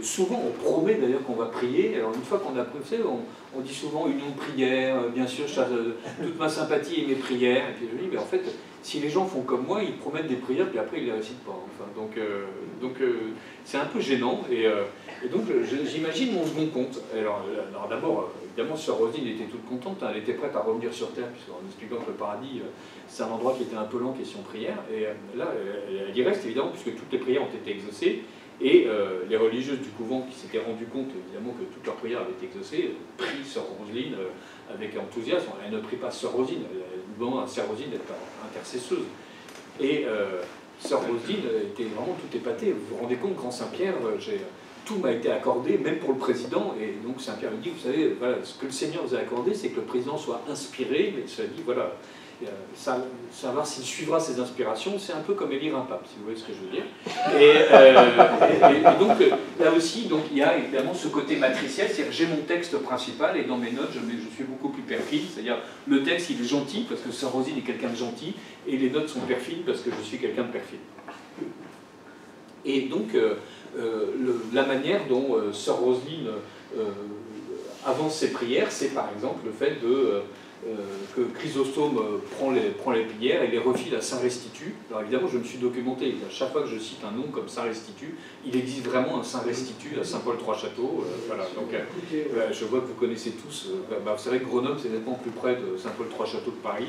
Souvent, on promet d'ailleurs qu'on va prier. Alors une fois qu'on a fait, on dit souvent union de prière, bien sûr, toute ma sympathie et mes prières. Et puis je dis, mais en fait, si les gens font comme moi, ils promettent des prières, puis après ils ne les récitent pas. Enfin, donc c'est un peu gênant. Et donc j'imagine mon second compte. Alors d'abord, évidemment, Sœur Rosine était toute contente, hein, elle était prête à revenir sur Terre, puisqu'en expliquant que le paradis, c'est un endroit qui était un peu lent, question prière. Et là, elle y reste évidemment, puisque toutes les prières ont été exaucées. Et les religieuses du couvent qui s'étaient rendues compte évidemment que toutes leurs prières avaient été exaucées, prient Sœur Rosine avec enthousiasme. Elle ne prie pas Sœur Rosine, elle demande à Sœur Rosine d'être intercesseuse. Et Sœur Rosine était vraiment tout épatée. Vous vous rendez compte, Grand Saint-Pierre, tout m'a été accordé, même pour le président. Et donc Saint-Pierre lui dit, vous savez, voilà, ce que le Seigneur vous a accordé, c'est que le président soit inspiré, mais cela dit, voilà. Savoir s'il suivra ses inspirations, c'est un peu comme élire un pape, si vous voyez ce que je veux dire. Et donc, là aussi, donc, il y a évidemment ce côté matriciel, c'est-à-dire j'ai mon texte principal et dans mes notes, je suis beaucoup plus perfide, c'est-à-dire le texte, il est gentil parce que Sœur Rosine est quelqu'un de gentil, et les notes sont perfides parce que je suis quelqu'un de perfide. Et donc, la manière dont Sœur Rosine avance ses prières, c'est par exemple le fait que Chrysostome prend les prières et les refile à Saint Restitut. Alors évidemment, je me suis documenté. À chaque fois que je cite un nom comme Saint Restitut, il existe vraiment un Saint Restitut à Saint-Paul-Trois-Châteaux. Voilà. Donc, je vois que vous connaissez tous. Vous savez que Grenoble, c'est nettement plus près de Saint-Paul-Trois-Châteaux que Paris,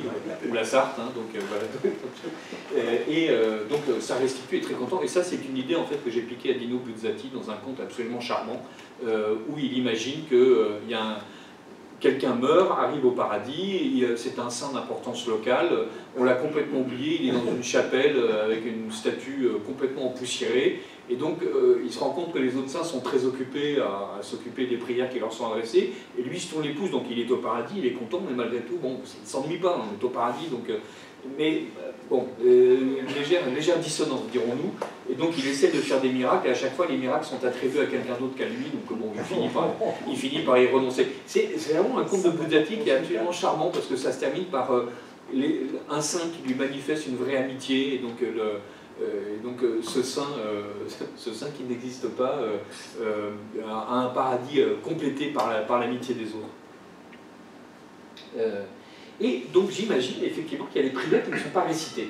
ou la Sarthe. Hein, donc, voilà. Donc, Saint Restitut est très content. Et ça, c'est une idée en fait que j'ai piquée à Dino Buzzati dans un conte absolument charmant, où il imagine qu'il y a quelqu'un meurt, arrive au paradis, c'est un saint d'importance locale, on l'a complètement oublié, il est dans une chapelle avec une statue complètement empoussiérée, et donc il se rend compte que les autres saints sont très occupés à s'occuper des prières qui leur sont adressées, et lui se tourne les pouces, donc il est au paradis, il est content, mais malgré tout, bon, il ne s'ennuie pas, on est au paradis, donc... mais bon, légère dissonance, dirons-nous, et donc il essaie de faire des miracles, et à chaque fois les miracles sont attribués à quelqu'un d'autre qu'à lui, donc bon, il finit par y renoncer. C'est vraiment un conte de Buzzati qui est absolument charmant, parce que ça se termine par un saint qui lui manifeste une vraie amitié, et donc, ce saint qui n'existe pas a un paradis complété par l'amitié des autres. Et donc j'imagine effectivement qu'il y a des prières qui ne sont pas récitées.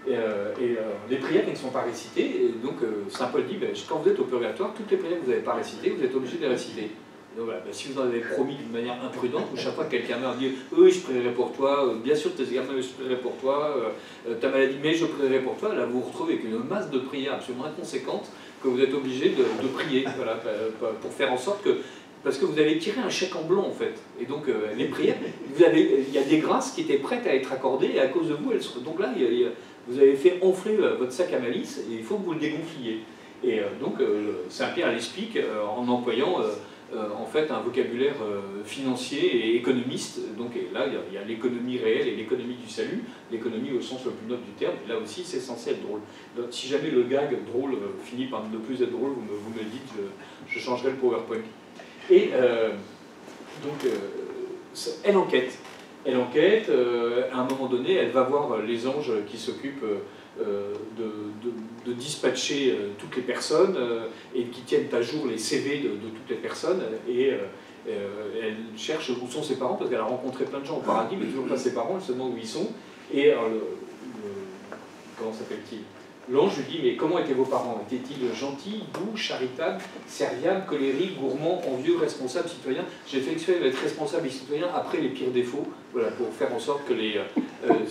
Les prières qui ne sont pas récitées, et donc Saint Paul dit, ben, quand vous êtes au purgatoire, toutes les prières que vous n'avez pas récitées, vous êtes obligé de les réciter. Donc voilà, si vous en avez promis d'une manière imprudente, ou chaque fois que quelqu'un meurt, dit « Oui, je prierai pour toi, bien sûr tes gamins, je prierai pour toi, ta maladie, mais je prierai pour toi », là vous vous retrouvez avec une masse de prières absolument inconséquente que vous êtes obligé de prier, voilà, pour faire en sorte que... Parce que vous avez tiré un chèque en blanc, en fait. Et donc, les prières, il y a des grâces qui étaient prêtes à être accordées, et à cause de vous, elles sont... Donc là, vous avez fait enfler votre sac à malice, et il faut que vous le dégonfliez. Et donc, Saint-Pierre l'explique en employant... en fait un vocabulaire financier et économiste. Donc et là, il y a l'économie réelle et l'économie du salut, l'économie au sens le plus noble du terme, et là aussi c'est censé être drôle. Donc, si jamais le gag drôle finit par ne plus être drôle, vous me dites, je changerai le PowerPoint. Et donc, elle enquête. Elle enquête, à un moment donné, elle va voir les anges qui s'occupent de dispatcher toutes les personnes et qui tiennent à jour les CV de toutes les personnes, et elle cherche où sont ses parents, parce qu'elle a rencontré plein de gens au paradis, mais toujours pas ses parents, elle se demande où ils sont, et alors, comment s'appelle-t-il ? L'ange lui dit, mais comment étaient vos parents? Étaient-ils gentils, doux, charitables, serviables, colériques, gourmands, envieux, responsables, citoyens? J'ai fait exprès d'être responsable et citoyen après les pires défauts, voilà, pour faire en sorte que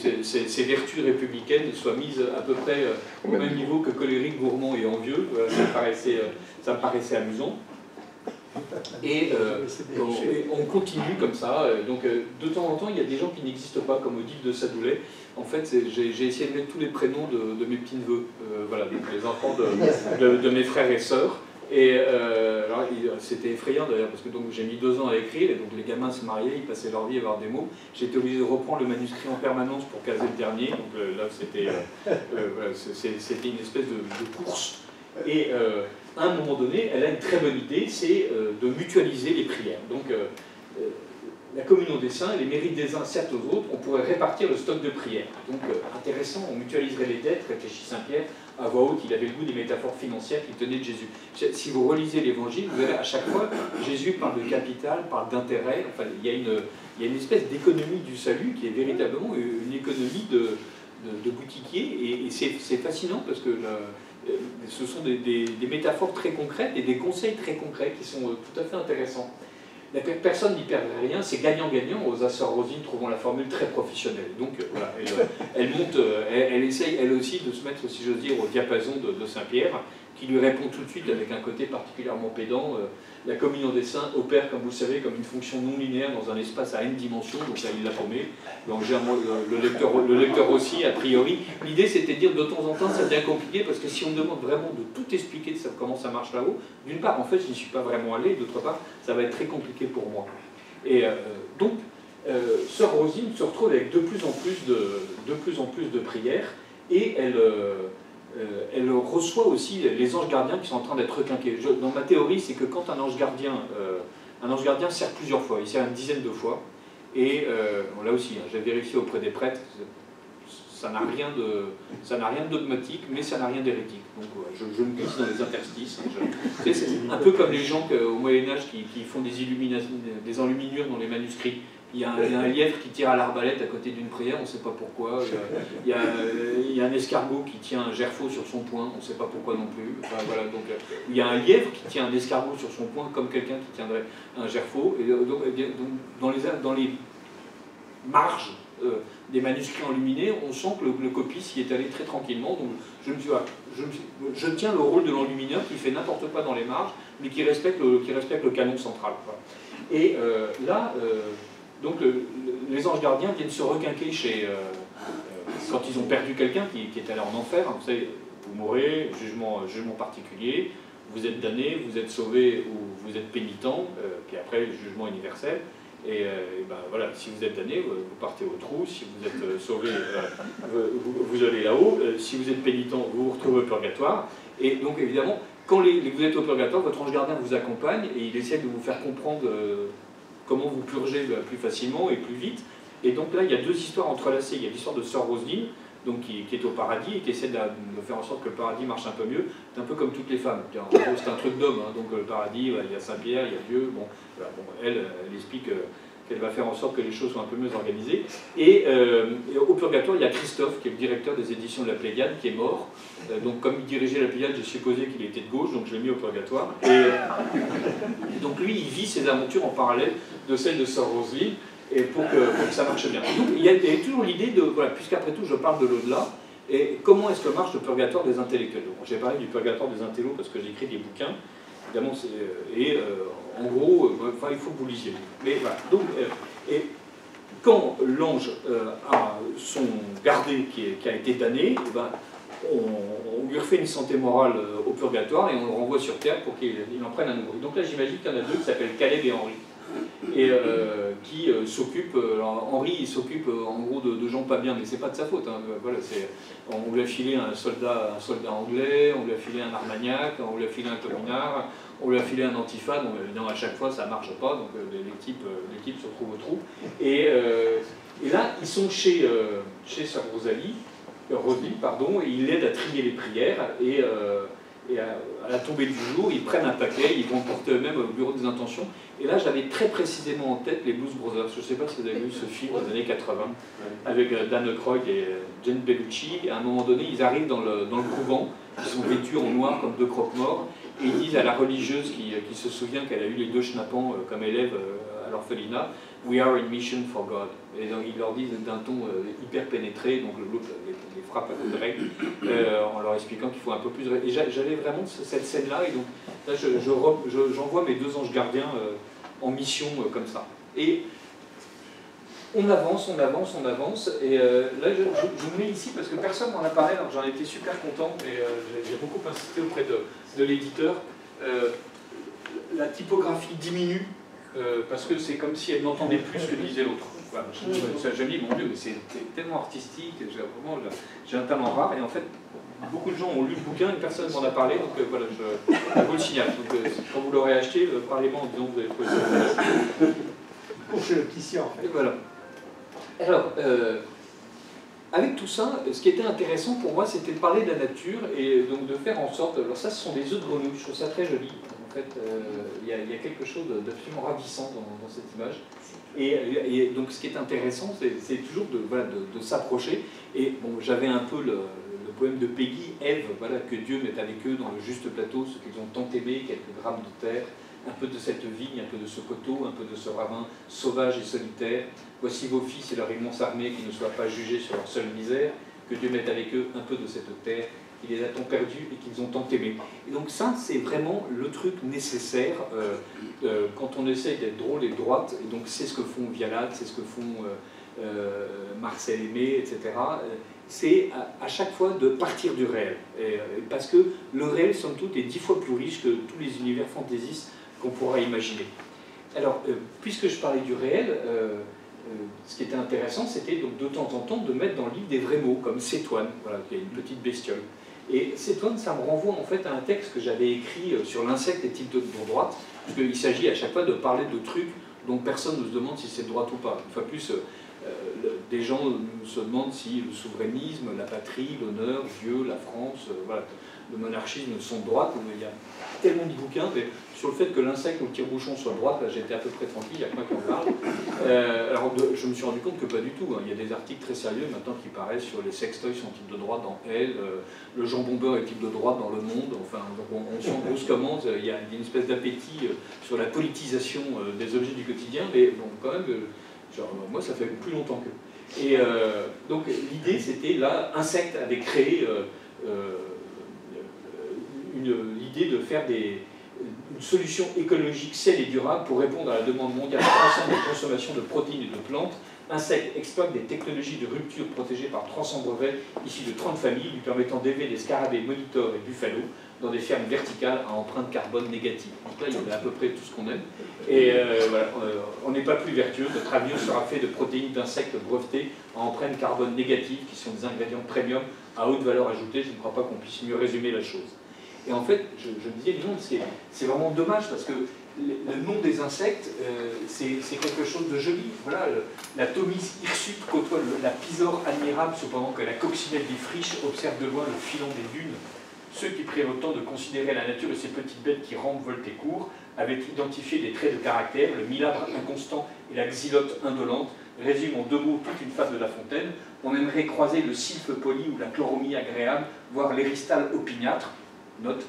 ces vertus républicaines soient mises à peu près au même niveau que colériques, gourmands et envieux. Voilà, ça me paraissait amusant. Et on continue comme ça. Donc de temps en temps, il y a des gens qui n'existent pas, comme Odile de Sadoulet. En fait, j'ai essayé de mettre tous les prénoms de mes petits-neveux, voilà, les enfants de mes frères et sœurs. Et c'était effrayant d'ailleurs, parce que j'ai mis 2 ans à écrire, et donc les gamins se mariaient, ils passaient leur vie à avoir des mots. J'étais obligé de reprendre le manuscrit en permanence pour caser le dernier. Donc là, c'était une espèce de course. Et à un moment donné, elle a une très bonne idée, c'est de mutualiser les prières. Donc la communion des saints, les mérites des uns servent aux autres, on pourrait répartir le stock de prières. Donc intéressant, on mutualiserait les dettes, réfléchit Saint-Pierre. À voix haute, il avait le goût des métaphores financières qui tenaient de Jésus. Si vous relisez l'Évangile, vous verrez à chaque fois, Jésus parle de capital, parle d'intérêt, enfin il y a une espèce d'économie du salut qui est véritablement une économie de boutiquier, et c'est fascinant parce que ce sont des métaphores très concrètes et des conseils très concrets qui sont tout à fait intéressants. Personne n'y perd rien, c'est gagnant-gagnant. Rosa Sœur Rosine trouvant la formule très professionnelle. Donc voilà, elle essaye elle aussi de se mettre, si j'ose dire, au diapason de Saint-Pierre, qui lui répond tout de suite avec un côté particulièrement pédant. La communion des saints opère, comme vous le savez, comme une fonction non linéaire dans un espace à n dimensions, donc là il l'a paumé. Donc le lecteur aussi, a priori. L'idée c'était de dire de temps en temps ça devient compliqué, parce que si on me demande vraiment de tout expliquer de comment ça marche là-haut, d'une part en fait je n'y suis pas vraiment allé, d'autre part ça va être très compliqué pour moi. Et donc Sœur Rosine se retrouve avec de plus en plus de prières, et elle reçoit aussi les anges gardiens qui sont en train d'être requinqués. Dans ma théorie, c'est que quand un ange gardien sert plusieurs fois, il sert une dizaine de fois, et là aussi, j'ai vérifié auprès des prêtres, ça n'a rien de dogmatique, mais ça n'a rien d'hérétique. Donc ouais, je me glisse dans les interstices. C'est un peu comme les gens au Moyen-Âge qui font des enluminures dans les manuscrits. Il y a un lièvre qui tire à l'arbalète à côté d'une prière, on ne sait pas pourquoi. Il y a un escargot qui tient un gerfaut sur son poing, on ne sait pas pourquoi non plus. Enfin, voilà, donc, il y a un lièvre qui tient un escargot sur son poing, comme quelqu'un qui tiendrait un gerfaut. Et donc, dans les marges des manuscrits enluminés, on sent que le copiste y est allé très tranquillement. Donc je tiens le rôle de l'enlumineur qui fait n'importe quoi dans les marges, mais qui respecte le canon central. Quoi. Et là... Donc les anges gardiens viennent se requinquer quand ils ont perdu quelqu'un qui est allé en enfer. Vous savez, vous mourrez, jugement particulier, vous êtes damné, vous êtes sauvé ou vous êtes pénitent, puis après le jugement universel. Et ben, voilà, si vous êtes damné, vous partez au trou, si vous êtes sauvé, vous allez là-haut, si vous êtes pénitent, vous vous retrouvez au purgatoire. Et donc évidemment, quand vous êtes au purgatoire, votre ange gardien vous accompagne et il essaie de vous faire comprendre comment vous purgez plus facilement et plus vite. Et donc là, il y a 2 histoires entrelacées. Il y a l'histoire de Sœur Roselyne, donc qui est au paradis et qui essaie de faire en sorte que le paradis marche un peu mieux. C'est un peu comme toutes les femmes. C'est un truc d'homme, hein. Donc le paradis, il y a Saint-Pierre, il y a Dieu. Bon, voilà, bon, elle explique qu'elle va faire en sorte que les choses soient un peu mieux organisées. Et au Purgatoire, il y a Christophe, qui est le directeur des éditions de la Pléiade, qui est mort. Donc comme il dirigeait la Pléiade, j'ai supposé qu'il était de gauche, donc je l'ai mis au Purgatoire. Et donc lui, il vit ses aventures en parallèle de celles de Sœur Roselyne, et pour que ça marche bien. Donc il y a toujours l'idée de, voilà, puisqu'après tout je parle de l'au-delà, et comment est-ce que marche le Purgatoire des intellectuels. J'ai parlé du Purgatoire des intellos parce que j'écris des bouquins, évidemment, en gros, il faut que vous lisiez. Mais voilà. Donc, et quand l'ange a son gardé qui a été damné, on lui refait une santé morale au Purgatoire et on le renvoie sur Terre pour qu'il en prenne un nouveau. Donc là, j'imagine qu'il y en a deux qui s'appellent Caleb et Henri. Et qui s'occupe, Henri il s'occupe en gros de gens pas bien, mais c'est pas de sa faute, hein. Voilà, on lui a filé un soldat anglais, on lui a filé un armagnac, on lui a filé un communard, on lui a filé un antifa, donc évidemment à chaque fois ça marche pas, donc les types se retrouvent au trou. Et là ils sont chez Sœur Roselyne, et ils l'aident à trier les prières, et à la tombée du jour, ils prennent un paquet, ils vont porter eux-mêmes au bureau des intentions. Et là, j'avais très précisément en tête les Blues Brothers. Je ne sais pas si vous avez vu ce film des années 80, avec Dan Aykroyd et Jane Bellucci. Et à un moment donné, ils arrivent dans le couvent, ils sont vêtus en noir comme deux croque-morts, et ils disent à la religieuse qui se souvient qu'elle a eu les deux schnappants comme élèves à l'orphelinat, « We are in mission for God ». Et donc, ils leur disent d'un ton hyper pénétré, donc l'autre les frappe à coup de règle, en leur expliquant qu'il faut un peu plus... Et j'avais vraiment cette scène-là, et donc là, j'envoie mes deux anges gardiens en mission comme ça. Et on avance, et là, je vous mets ici parce que personne m'en a parlé, alors j'en étais super content, et j'ai beaucoup insisté auprès de l'éditeur. La typographie diminue, parce que c'est comme si elle n'entendait plus ce que disait l'autre. Voilà, je me dis, mon Dieu, mais c'est tellement artistique, j'ai un talent rare, et en fait, beaucoup de gens ont lu le bouquin et personne ne m'en a parlé, donc voilà, je vous le signale. Donc, quand vous l'aurez acheté, parlez-moi en disant que vous avez trouvé ça. Pour chez le petit en fait. Et voilà. Alors, avec tout ça, ce qui était intéressant pour moi, c'était de parler de la nature et donc de faire en sorte... Alors ça, ce sont des œufs de grenouille, je trouve ça très joli. En fait, il y a quelque chose d'absolument ravissant dans cette image. Et donc ce qui est intéressant, c'est toujours de s'approcher. Et bon, j'avais un peu le poème de Peggy, Ève, voilà, que Dieu met avec eux dans le juste plateau, ce qu'ils ont tant aimé, quelques grammes de terre, un peu de cette vigne, un peu de ce coteau, un peu de ce ravin sauvage et solitaire. Voici vos fils et leur immense armée qui ne soient pas jugés sur leur seule misère, que Dieu mette avec eux un peu de cette terre, qui les a tant perdus et qu'ils ont tant aimés. Et donc ça, c'est vraiment le truc nécessaire quand on essaye d'être drôle et droite, et donc c'est ce que font Vialat, c'est ce que font Marcel Aimé, etc. C'est à chaque fois de partir du réel. Parce que le réel, somme toute, est 10 fois plus riche que tous les univers fantaisistes qu'on pourra imaginer. Alors, puisque je parlais du réel, ce qui était intéressant, c'était donc de temps en temps de mettre dans le livre des vrais mots, comme Cétoine, voilà, qui est une petite bestiole. Et Cétoine, ça me renvoie en fait à un texte que j'avais écrit sur l'insecte et type de droite, puisqu'il s'agit à chaque fois de parler de trucs dont personne ne se demande si c'est de droite ou pas. Une fois plus, des gens se demandent si le souverainisme, la patrie, l'honneur, Dieu, la France, voilà, le monarchisme sont de droite. Il y a tellement de bouquins, mais sur le fait que l'insecte ou le tire-bouchon soit de droite, là j'étais à peu près tranquille, il n'y a que moi qui en parle. Alors je me suis rendu compte que pas du tout. Hein. Il y a des articles très sérieux maintenant qui paraissent sur les sextoys sont type de droite dans Elle, le jambon beurre est type de droite dans Le Monde. Enfin, donc on sent brusquement il y a une espèce d'appétit sur la politisation des objets du quotidien, mais bon, quand même, genre, moi ça fait plus longtemps que. Et donc l'idée c'était là, Insecte avait créé l'idée de faire une solution écologique saine et durable pour répondre à la demande mondiale croissante de consommation de protéines et de plantes. Insecte exploite des technologies de rupture protégées par 300 brevets issus de 30 familles, lui permettant d'élever des scarabées, monitors et buffalo dans des fermes verticales à empreinte carbone négative. Donc là, il y a à peu près tout ce qu'on aime. Et voilà, on n'est pas plus vertueux. Notre avion sera fait de protéines d'insectes brevetés à empreinte carbone négative, qui sont des ingrédients premium à haute valeur ajoutée. Je ne crois pas qu'on puisse mieux résumer la chose. Et en fait, je me disais, non, c'est vraiment dommage, parce que le nom des insectes, c'est quelque chose de joli. Voilà, la Thomis hirsute côtoie la pisore admirable, cependant que la coccinelle des friches observe de loin le filon des dunes. Ceux qui prirent le temps de considérer la nature de ces petites bêtes qui rampent, volent et courent avaient identifié des traits de caractère, le milabre inconstant et la xylote indolente résument en 2 mots toute une fable de La Fontaine. On aimerait croiser le sylphe poli ou la chloromie agréable, voire l'éristale opiniâtre, note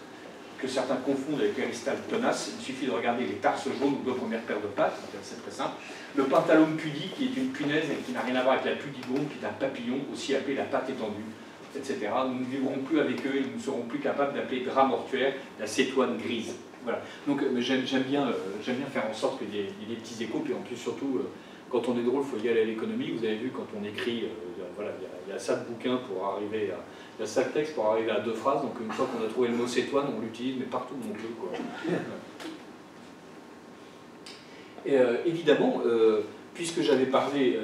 que certains confondent avec l'éristale tenace, il suffit de regarder les tarses jaunes ou 2 premières paires de pattes, c'est très simple. Le pentalum pudique, qui est une punaise et qui n'a rien à voir avec la pudigonde, qui est un papillon, aussi appelé la patte étendue, etc. Nous ne vivrons plus avec eux et nous ne serons plus capables d'appeler drap mortuaire la cétoine grise. Voilà. Donc j'aime bien faire en sorte qu'il y ait des petits échos, puis en plus surtout, quand on est drôle, il faut y aller à l'économie. Vous avez vu, quand on écrit, voilà, il y a ça de bouquins pour arriver à... Il y a ça de texte pour arriver à 2 phrases, donc une fois qu'on a trouvé le mot cétoine, on l'utilise, mais partout où on peut, quoi. Et, évidemment, puisque j'avais parlé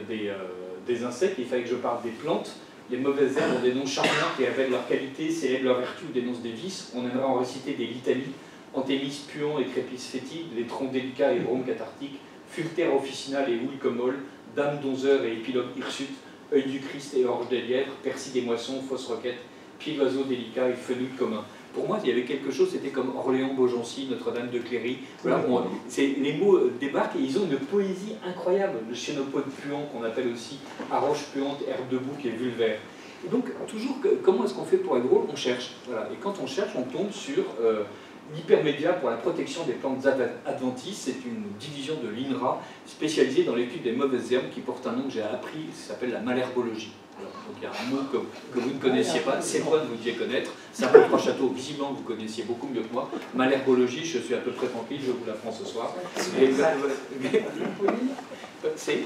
des insectes, il fallait que je parle des plantes. Les mauvaises herbes ont des noms charmants qui révèlent leurs qualités, célèbrent leurs vertus ou dénoncent des vices. On aimerait en réciter des litanies. Anthémis puant et crépis fétides, les troncs délicats et bromes cathartiques, fultère officinale et houille commole, dame donzeur et épilogue hirsute, œil du Christ et orge des lièvres, persil des moissons, fausse roquette, pied d'oiseau délicat et fenouil commun. Pour moi, il y avait quelque chose, c'était comme Orléans, Beaugency, Notre-Dame de Cléry. Voilà, les mots débarquent et ils ont une poésie incroyable. Le chénopode puant, qu'on appelle aussi Arroche puante, herbe de bouc et vulvaire. Et donc, toujours, comment est-ce qu'on fait pour être drôle? On cherche. Voilà. Et quand on cherche, on tombe sur l'Hypermédia pour la protection des plantes adventices. C'est une division de l'INRA spécialisée dans l'étude des mauvaises herbes qui porte un nom que j'ai appris, qui s'appelle la malherbologie. Alors, donc il y a un mot que vous ne connaissiez pas, c'est moi de vous deviez connaître, Saint-Paul-Trois-Châteaux, visiblement vous connaissiez beaucoup mieux que moi. Malherbologie, je suis à peu près tranquille, je vous l'apprends ce soir. C'est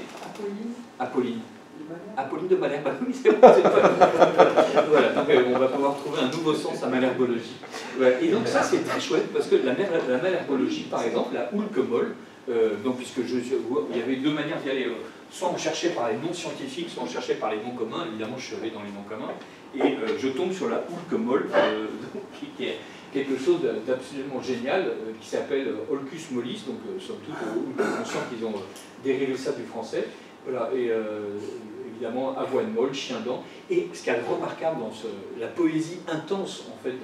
Apolline. Apolline de Malherbe, oui, c'est pas... Voilà, donc on va pouvoir trouver un nouveau sens à malherbologie. Ouais, et donc ça c'est très chouette parce que la malherbologie, par exemple, la houle que molle, donc puisque il y avait 2 manières d'y aller. Soit on cherchait par les noms scientifiques, soit on cherchait par les noms communs. Évidemment, je suis allé dans les noms communs. Et je tombe sur la houle que molle, qui est quelque chose d'absolument génial, qui s'appelle Holcus mollis. Donc, somme toute, on sent qu'ils ont dérivé ça du français. Voilà, et évidemment, avoine molle, chien dent. Et ce qui est remarquable dans la poésie intense en fait,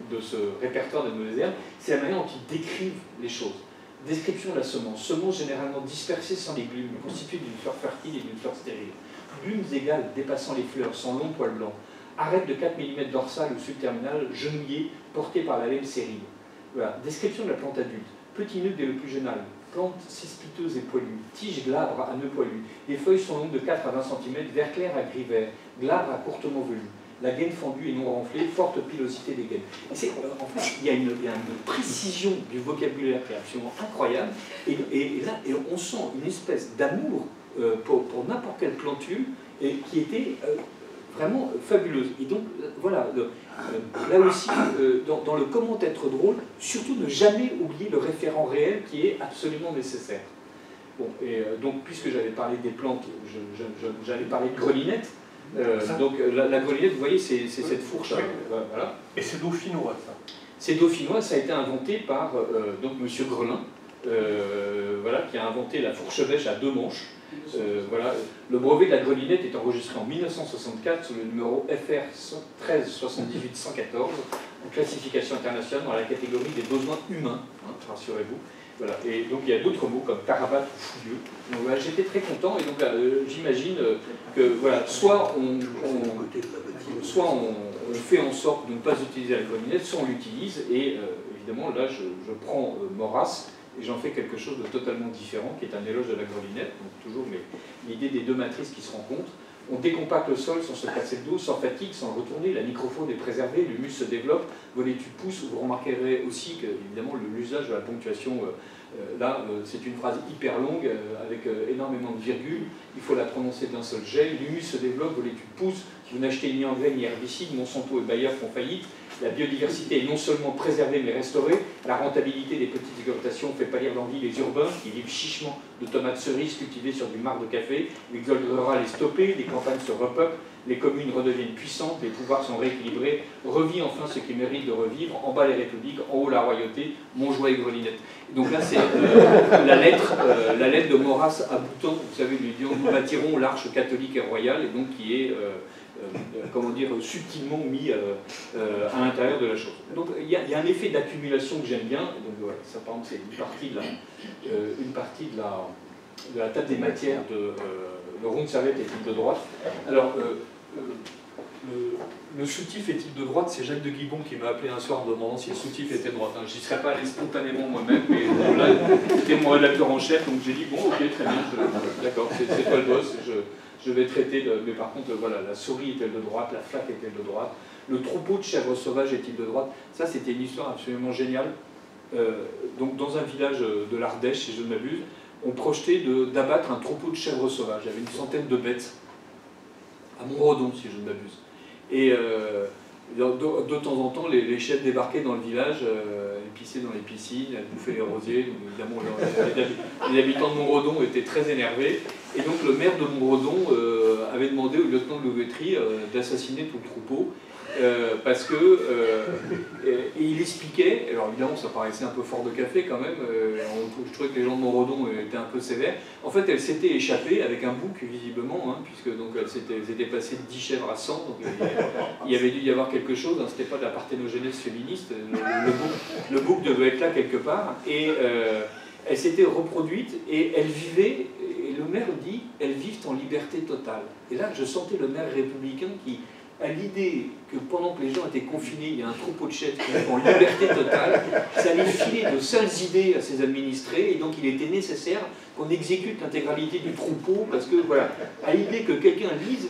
de ce répertoire des mauvaises herbes, c'est la manière dont ils décrivent les choses. Description de la semence. Semence généralement dispersée sans les glumes, constituée d'une fleur fertile et d'une fleur stérile. Glumes égales dépassant les fleurs, sans long poil blanc. Arête de 4 mm dorsale ou subterminale, genouillée, portée par la laine sérile. Voilà. Description de la plante adulte. Petit nœud dès le plus jeune âge. Plante cespiteuse et poilue. Tige glabre à nœud poilu. Les feuilles sont longues de 4 à 20 cm, vert clair à gris vert. Glabre à courtement velue. La gaine fendue et non renflée, forte pilosité des gaines. En fait, il y a une précision du vocabulaire qui est absolument incroyable, et là, on sent une espèce d'amour pour n'importe quelle plantule et qui était vraiment fabuleuse. Et donc, voilà, là aussi, dans le comment être drôle, surtout ne jamais oublier le référent réel qui est absolument nécessaire. Bon, et donc, puisque j'avais parlé des plantes, j'allais parler de grelinette. Donc la grelinette, vous voyez, c'est cette fourche. Voilà. Et c'est dauphinois, ça. C'est dauphinois, ça a été inventé par donc Monsieur Grelin, voilà, qui a inventé la fourche bêche à 2 manches. Voilà. Le brevet de la grelinette est enregistré en 1964 sous le numéro FR 1378-114, en classification internationale dans la catégorie des besoins humains, hein, rassurez-vous. Voilà. Et donc il y a d'autres mots comme tarabate ou fouilleux. Donc voilà, j'étais très content et donc j'imagine que voilà, soit on fait en sorte de ne pas utiliser la grelinette, soit on l'utilise et évidemment là je prends Maurras et j'en fais quelque chose de totalement différent qui est un éloge de la grelinette, donc toujours l'idée des 2 matrices qui se rencontrent. On décompacte le sol sans se casser le dos, sans fatigue, sans le retourner, la microfaune est préservée, l'humus se développe, vos laitues poussent. Vous remarquerez aussi que, évidemment, l'usage de la ponctuation, là, c'est une phrase hyper longue, avec énormément de virgules, il faut la prononcer d'un seul jet, l'humus se développe, vos laitues poussent, vous n'achetez ni engrais ni herbicides, Monsanto et Bayer font faillite, la biodiversité est non seulement préservée mais restaurée, la rentabilité des petites exploitations fait pâlir d'envie les urbains qui vivent chichement de tomates cerises cultivées sur du marc de café, l'exode rural est stoppé, les campagnes se repeuplent, les communes redeviennent puissantes, les pouvoirs sont rééquilibrés, revit enfin ce qui mérite de revivre, en bas les républiques, en haut la royauté, Montjoie et grelinette. Donc là c'est la lettre de Maurras à Boutan, vous savez, lui disant nous bâtirons l'arche catholique et royale, et donc qui est comment dire, subtilement mis à l'intérieur de la chose. Donc il y a un effet d'accumulation que j'aime bien. Donc voilà, ça par exemple c'est une partie de la table des matières de le rond de serviette et type de droite. Alors le soutif et type de droite, c'est Jacques de Guibon qui m'a appelé un soir en demandant si le soutif était de droite. J'y serais pas allé spontanément moi-même, mais là, c'était mon rédacteur en chef, donc j'ai dit bon, ok, très bien, d'accord, c'est toi le boss, je vais traiter, mais par contre, voilà, la souris est-elle de droite, la flaque est-elle de droite, le troupeau de chèvres sauvages est-il de droite. Ça, c'était une histoire absolument géniale. Donc, dans un village de l'Ardèche, si je ne m'abuse, on projetait d'abattre un troupeau de chèvres sauvages. Il y avait une centaine de bêtes, à Montredon, si je ne m'abuse. Et de temps en temps, les chefs débarquaient dans le village, ils pissaient dans les piscines, elles bouffaient les rosiers. Donc, évidemment, les habitants de Montredon étaient très énervés. Et donc le maire de Montredon avait demandé au lieutenant de Louveterie d'assassiner tout le troupeau. Parce que et il expliquait, alors évidemment ça paraissait un peu fort de café quand même, je trouvais que les gens de Montredon étaient un peu sévères. En fait, elle s'était échappée avec un bouc visiblement, hein, puisque donc elles étaient passées de 10 chèvres à 100, donc il y avait dû y avoir quelque chose, hein, c'était pas de la parthénogenèse féministe, le bouc devait être là quelque part, et elle s'était reproduite et elle vivait, et le maire dit, elles vivent en liberté totale. Et là je sentais le maire républicain qui, à l'idée que pendant que les gens étaient confinés, il y a un troupeau de chèvres qui est en liberté totale, ça allait filer de sales idées à ses administrés, et donc il était nécessaire qu'on exécute l'intégralité du troupeau, parce que voilà, à l'idée que quelqu'un vive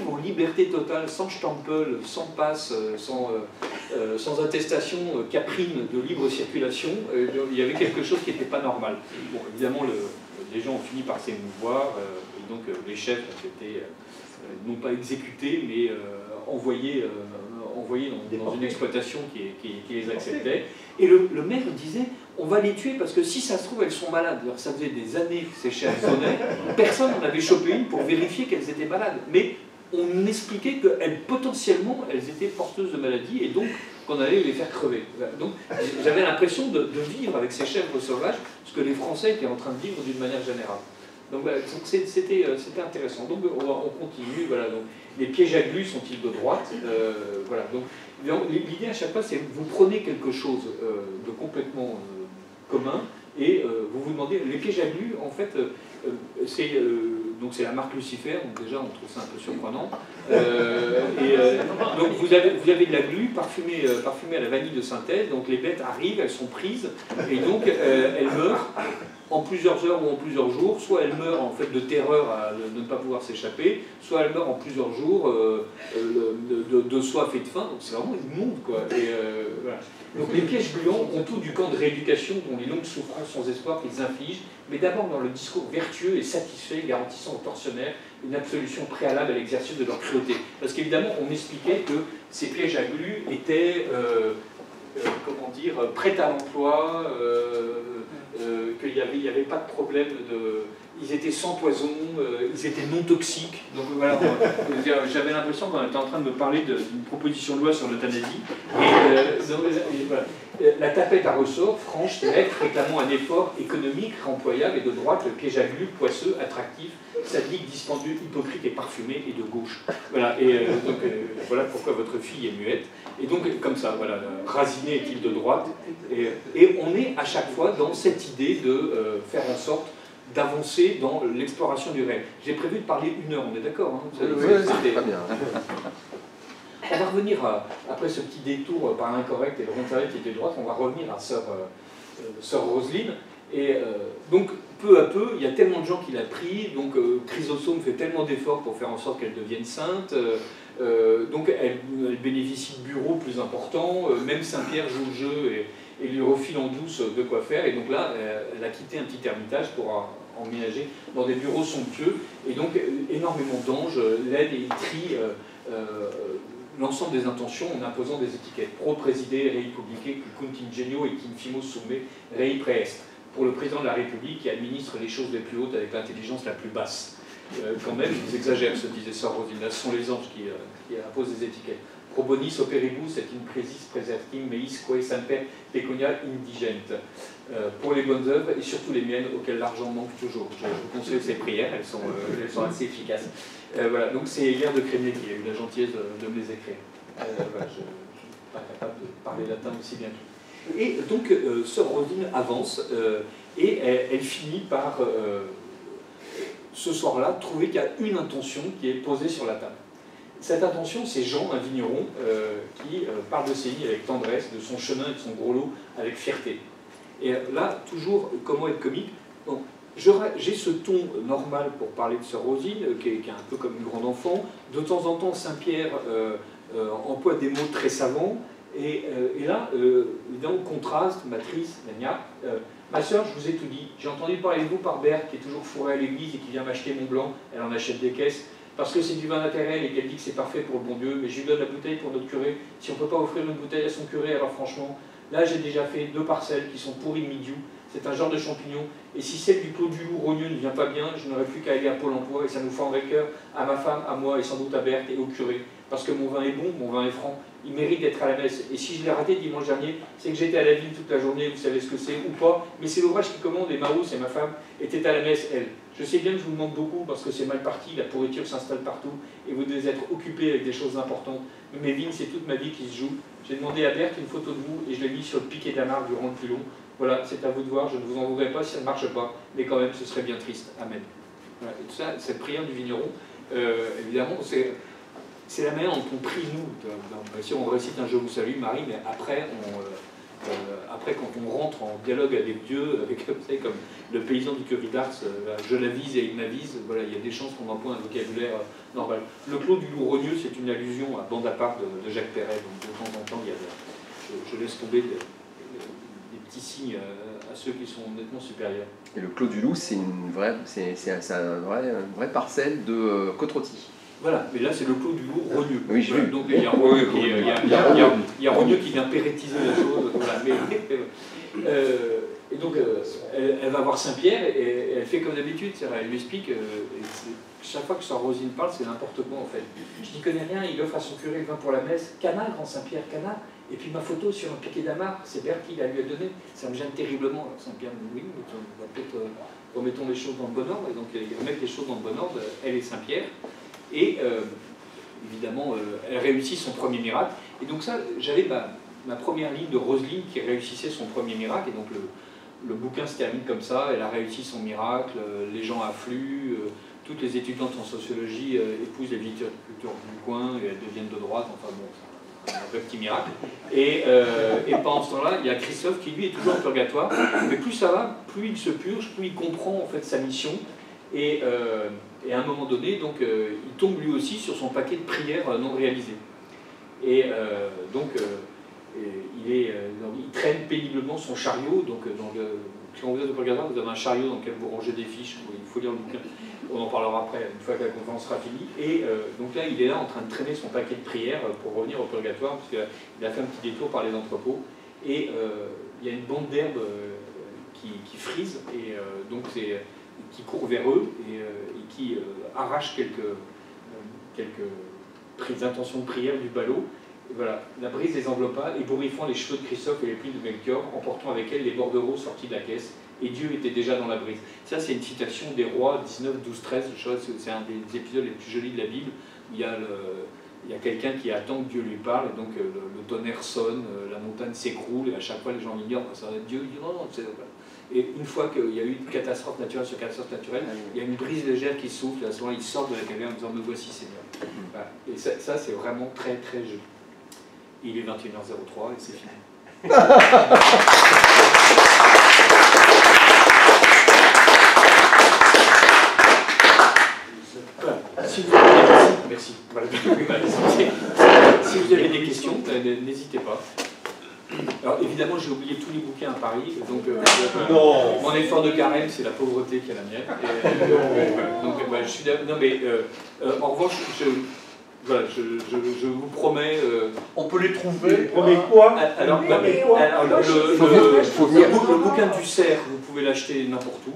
en liberté totale, sans stempel, sans passe, sans attestation caprine de libre circulation, il y avait quelque chose qui n'était pas normal. Bon, évidemment, les gens ont fini par s'émouvoir, et donc les chèvres ont été non pas exécutés, mais envoyés dans une exploitation qui les acceptait. Et le maire disait, on va les tuer parce que si ça se trouve, elles sont malades. Alors ça faisait des années que ces chèvres sonnaient, personne n'en avait chopé une pour vérifier qu'elles étaient malades. Mais on expliquait qu'elles, potentiellement, elles étaient porteuses de maladies et donc qu'on allait les faire crever. Donc j'avais l'impression de vivre avec ces chèvres sauvages, ce que les Français étaient en train de vivre d'une manière générale. Donc c'était intéressant. Donc on continue. Voilà, donc, les pièges à glu sont-ils de droite? Voilà, donc l'idée à chaque fois, c'est que vous prenez quelque chose de complètement commun et vous vous demandez, les pièges à glu, en fait, c'est la marque Lucifer, donc déjà on trouve ça un peu surprenant. Donc vous avez de la glu parfumée à la vanille de synthèse, donc les bêtes arrivent, elles sont prises, et donc elles meurent en plusieurs heures ou en plusieurs jours, soit elles meurent en fait de terreur de ne pas pouvoir s'échapper, soit elles meurent en plusieurs jours de soif et de faim, donc c'est vraiment immonde quoi. Voilà. Donc les pièges gluants ont tout du camp de rééducation dont les longues souffrances sans espoir qu'ils infligent, mais d'abord dans le discours vertueux et satisfait garantissant aux tortionnaires une absolution préalable à l'exercice de leur cruauté. Parce qu'évidemment on m'expliquait que ces pièges à glu étaient comment dire, prêts à l'emploi, qu'il n'y avait pas de problème ils étaient sans poison, ils étaient non toxiques. Donc voilà, j'avais l'impression qu'on était en train de me parler d'une proposition de loi sur l'euthanasie. Et voilà. La tapette à ressort, franche, nette, réclamant un effort économique, employable et de droite, le piège à glu, poisseux, attractif, sadique, dispendieux, hypocrite et parfumé et de gauche. Voilà, donc voilà pourquoi votre fille est muette. Et donc comme ça, voilà, Raziné est-il de droite, et on est à chaque fois dans cette idée de faire en sorte d'avancer dans l'exploration du réel. J'ai prévu de parler 1 heure, on est d'accord hein? Oui, c'est très bien. On va revenir, après ce petit détour par l'incorrect et le rond de serviette qui était de droite, on va revenir à Sœur Roselyne. Et donc, peu à peu, il y a tellement de gens qui l'a pris, donc Chrysostome fait tellement d'efforts pour faire en sorte qu'elle devienne sainte, donc elle bénéficie de bureaux plus importants, même Saint-Pierre joue le jeu et lui refile en douce de quoi faire, et donc là, elle a quitté un petit ermitage pour emménager dans des bureaux somptueux, et donc énormément d'anges l'aident et trient l'ensemble des intentions en imposant des étiquettes. Pro présidé, rei publique, contingénio et infimo summe, rei praest. Pour le président de la République qui administre les choses les plus hautes avec l'intelligence la plus basse. Quand même, ils exagèrent, se disait Sœur Roselyne. Ce sont les anges qui imposent des étiquettes. Pro bonis operibus et impresis presertim meis quae semper pecunia indigent. Pour les bonnes œuvres et surtout les miennes auxquelles l'argent manque toujours. Je vous conseille ces prières, elles sont assez efficaces. Voilà, donc c'est Hilaire de Crémier qui a eu la gentillesse de me les écrire. Voilà, je ne suis pas capable de parler latin aussi bien que lui. Et donc, Sœur Roselyne avance et elle finit par, ce soir-là, trouver qu'il y a une intention qui est posée sur la table. Cette intention, c'est Jean, un vigneron, qui parle de ses vignes avec tendresse, de son chemin et de son gros lot avec fierté. Et là, toujours, comment être comique? Bon, j'ai ce ton normal pour parler de Sœur Roselyne, qui est un peu comme une grande enfant. De temps en temps, Saint-Pierre emploie des mots très savants. Et là, évidemment, contraste, matrice, gna. Ma sœur, je vous ai tout dit. J'ai entendu parler de vous par Berthe, qui est toujours fourrée à l'église et qui vient m'acheter mon blanc. Elle en achète des caisses. Parce que c'est du vin naturel et qu'elle dit que c'est parfait pour le bon Dieu. Mais je lui donne la bouteille pour notre curé. Si on ne peut pas offrir une bouteille à son curé, alors franchement, là, j'ai déjà fait 2 parcelles qui sont pourries de midiou. C'est un genre de champignon. Et si celle du Clos du Loup rogneux ne vient pas bien, je n'aurai plus qu'à aller à Pôle emploi et ça nous fendrait le cœur à ma femme, à moi et sans doute à Berthe et au curé. Parce que mon vin est bon, mon vin est franc, il mérite d'être à la messe. Et si je l'ai raté dimanche dernier, c'est que j'étais à la ville toute la journée, vous savez ce que c'est ou pas. Mais c'est l'ouvrage qui commande et Marousse et ma femme étaient à la messe, elle. Je sais bien que je vous demande beaucoup parce que c'est mal parti, la pourriture s'installe partout et vous devez être occupés avec des choses importantes. Mais mes vignes, c'est toute ma vie qui se joue. J'ai demandé à Berthe une photo de vous et je l'ai mis sur le piquet d'Amar du rond de Pilon. Voilà, c'est à vous de voir, je ne vous en voudrais pas si ça ne marche pas, mais quand même ce serait bien triste. Amen. Voilà. Et tout ça, cette prière du vigneron, évidemment, c'est la manière dont on prie nous. Si on récite un Je vous salue, Marie, mais après, quand on rentre en dialogue avec Dieu, avec, vous savez, comme le paysan du Curie d'Ars, je l'avise et il m'avise, voilà, il y a des chances qu'on emploie un vocabulaire normal. Le Clos du Loup rogneux, c'est une allusion à Bande à part de Jacques Perret, donc de temps en temps, il y a je laisse tomber des petits signes à ceux qui sont nettement supérieurs. Et le Clos du Loup, c'est une vraie parcelle de Côte-Rôtie. Voilà, mais là c'est le Clos du Loup rogneux. Oui, j'ai vu. Donc il y a rogneux qui vient pérenniser la chose. Voilà, et donc elle va voir Saint-Pierre et elle fait comme d'habitude, elle lui explique. Chaque fois que Sœur Roselyne parle, c'est n'importe quoi en fait. Je n'y connais rien, il offre à son curé le vin pour la messe. Cana, grand Saint-Pierre, Cana. Et puis ma photo sur un piquet d'Amar, c'est Berthe qui la lui a donné. Ça me gêne terriblement. Alors Saint-Pierre me dit oui, on va peut-être remettons les choses dans le bon ordre. Et donc ils remettent les choses dans le bon ordre, elle et Saint-Pierre. Et évidemment, elle réussit son premier miracle. Et donc ça, j'avais ma première ligne de Roselyne qui réussissait son premier miracle. Et donc le bouquin se termine comme ça, elle a réussi son miracle, les gens affluent, toutes les étudiantes en sociologie épousent les littératures du coin et elles deviennent de droite, enfin bon, c'est un vrai petit miracle. Et pendant ce temps-là, il y a Christophe qui lui est toujours en purgatoire, mais plus ça va, plus il se purge, plus il comprend en fait sa mission. Et à un moment donné, donc, il tombe lui aussi sur son paquet de prières non réalisées. Et donc, il traîne péniblement son chariot. Donc, quand vous êtes au purgatoire, vous avez un chariot dans lequel vous rangez des fiches. Il faut lire le bouquin. On en parlera après, une fois que la conférence sera finie. Et donc là, il est là en train de traîner son paquet de prières pour revenir au purgatoire, parce qu'il a fait un petit détour par les entrepôts. Et il y a une bande d'herbe qui frise. Et donc, qui court vers eux et qui arrache quelques intentions de prière du ballot. Et voilà, la brise les enveloppa, ébouriffant les cheveux de Christophe et les plis de Melchior, emportant avec elle les bordereaux sortis de la caisse, et Dieu était déjà dans la brise. Ça, c'est une citation des Rois 19, 12, 13, c'est un des épisodes les plus jolis de la Bible, où il y a quelqu'un qui attend que Dieu lui parle, et donc le tonnerre sonne, la montagne s'écroule, et à chaque fois les gens ignorent, ça va être Dieu, il dit non, non, c'est... Voilà. Et une fois qu'il y a eu une catastrophe naturelle sur catastrophe naturelle, il y a une brise légère qui souffle, et à ce moment-là, il sort de la caverne en disant « Me voici, Seigneur ». Voilà. Et ça c'est vraiment très très joli. Il est 21h03 et c'est fini. Voilà. Si vous avez des questions, merci. Voilà. Si vous avez des questions, n'hésitez pas. Alors évidemment, j'ai oublié tous les bouquins à Paris, donc mon effort de carême, c'est la pauvreté qui est la mienne. Donc je suis non mais en revanche, je vous promets. On peut les trouver. Vous promet quoi? Alors, le bouquin du cerf, vous pouvez l'acheter n'importe où.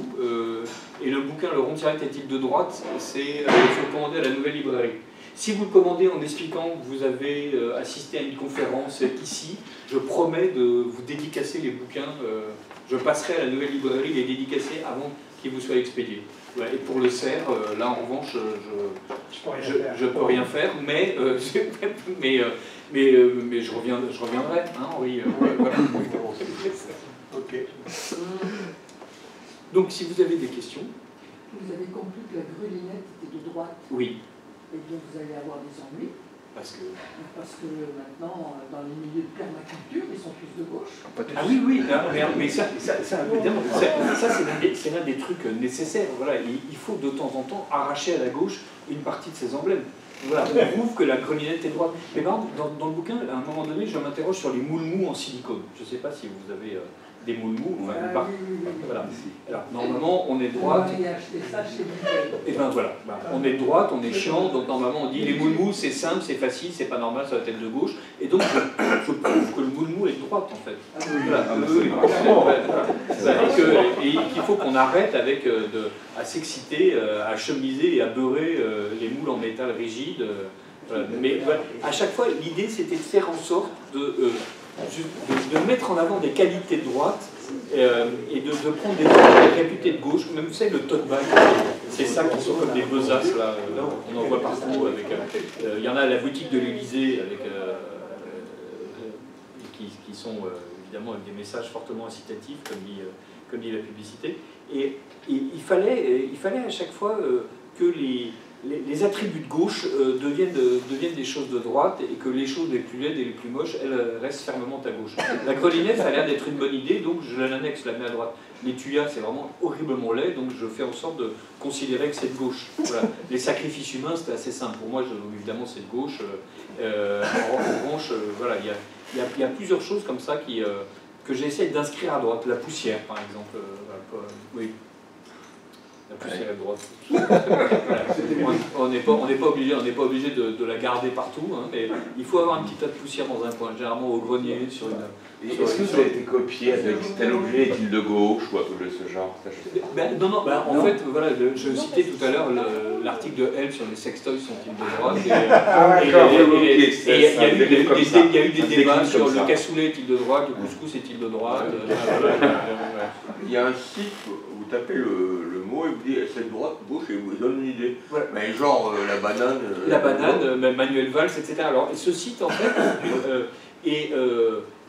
Et le bouquin Le Rond-Tirette est-il de droite, il faut le commander à la Nouvelle Librairie. Si vous le commandez en expliquant que vous avez assisté à une conférence ici, je promets de vous dédicacer les bouquins. Je passerai à la Nouvelle Librairie les dédicacer avant qui vous soit expédié. Ouais, et pour le cerf, là en revanche, je peux rien faire, mais je reviendrai, hein, oui. Voilà. Ok. Donc si vous avez des questions. Vous avez compris que la grelinette était de droite. Oui. Et donc vous allez avoir des ennuis. Parce que maintenant, dans les milieux de permaculture, ils sont tous de gauche. Ah oui, oui, mais ça c'est l'un des trucs nécessaires. Voilà, il faut de temps en temps arracher à la gauche une partie de ces emblèmes. Voilà, on prouve que la grelinette est droite. Mais par exemple, dans le bouquin, à un moment donné, je m'interroge sur les moules mous en silicone. Je ne sais pas si vous avez des moules mous. Enfin, voilà. Alors, normalement, on est droite. Et ben voilà, on est droite, on est chiant, donc normalement on dit les moules mous c'est simple, c'est facile, c'est pas normal, ça va être de gauche. Et donc je prouve que le moule mou est de droite en fait. Voilà. Et qu'il faut qu'on arrête avec à s'exciter, à chemiser et à beurrer les moules en métal rigide. Mais à chaque fois, l'idée c'était de faire en sorte de mettre en avant des qualités de droite et de prendre des gens réputés de gauche. Même vous savez, le tote bag, c'est ça qui sont comme des besaces, là, on en voit partout. Il y en a à la boutique de l'Élysée qui sont évidemment avec des messages fortement incitatifs, comme dit la publicité. Et il fallait à chaque fois que les attributs de gauche deviennent des choses de droite et que les choses les plus laides et les plus moches, elles restent fermement à gauche. La grelinette, ça a l'air d'être une bonne idée, donc je l'annexe, je la mets à droite. Les tuyas, c'est vraiment horriblement laid, donc je fais en sorte de considérer que c'est de gauche. Voilà. Les sacrifices humains, c'était assez simple. Pour moi, évidemment, c'est de gauche. En revanche, voilà, il y a plusieurs choses comme ça que j'essaie d'inscrire à droite. La poussière, par exemple. Oui. La poussière à droite. On n'est pas obligé de la garder partout, hein, mais il faut avoir un petit tas de poussière dans un coin, généralement au grenier, sur une... Est-ce que ça a été copié avec tel objet est-il de gauche ou un truc de ce genre? Non, en fait, voilà, je citais tout à l'heure l'article de L sur les sextoys sont-ils de droite, et il y a eu des débats sur le cassoulet est-il de droite, le couscous est-il de droite. Il y a un site où vous tapez le mot et vous dites c'est de droite, gauche, et vous donne une idée. Ouais. Mais genre la banane... La banane, Manuel Valls, etc. Alors, ce site, en fait,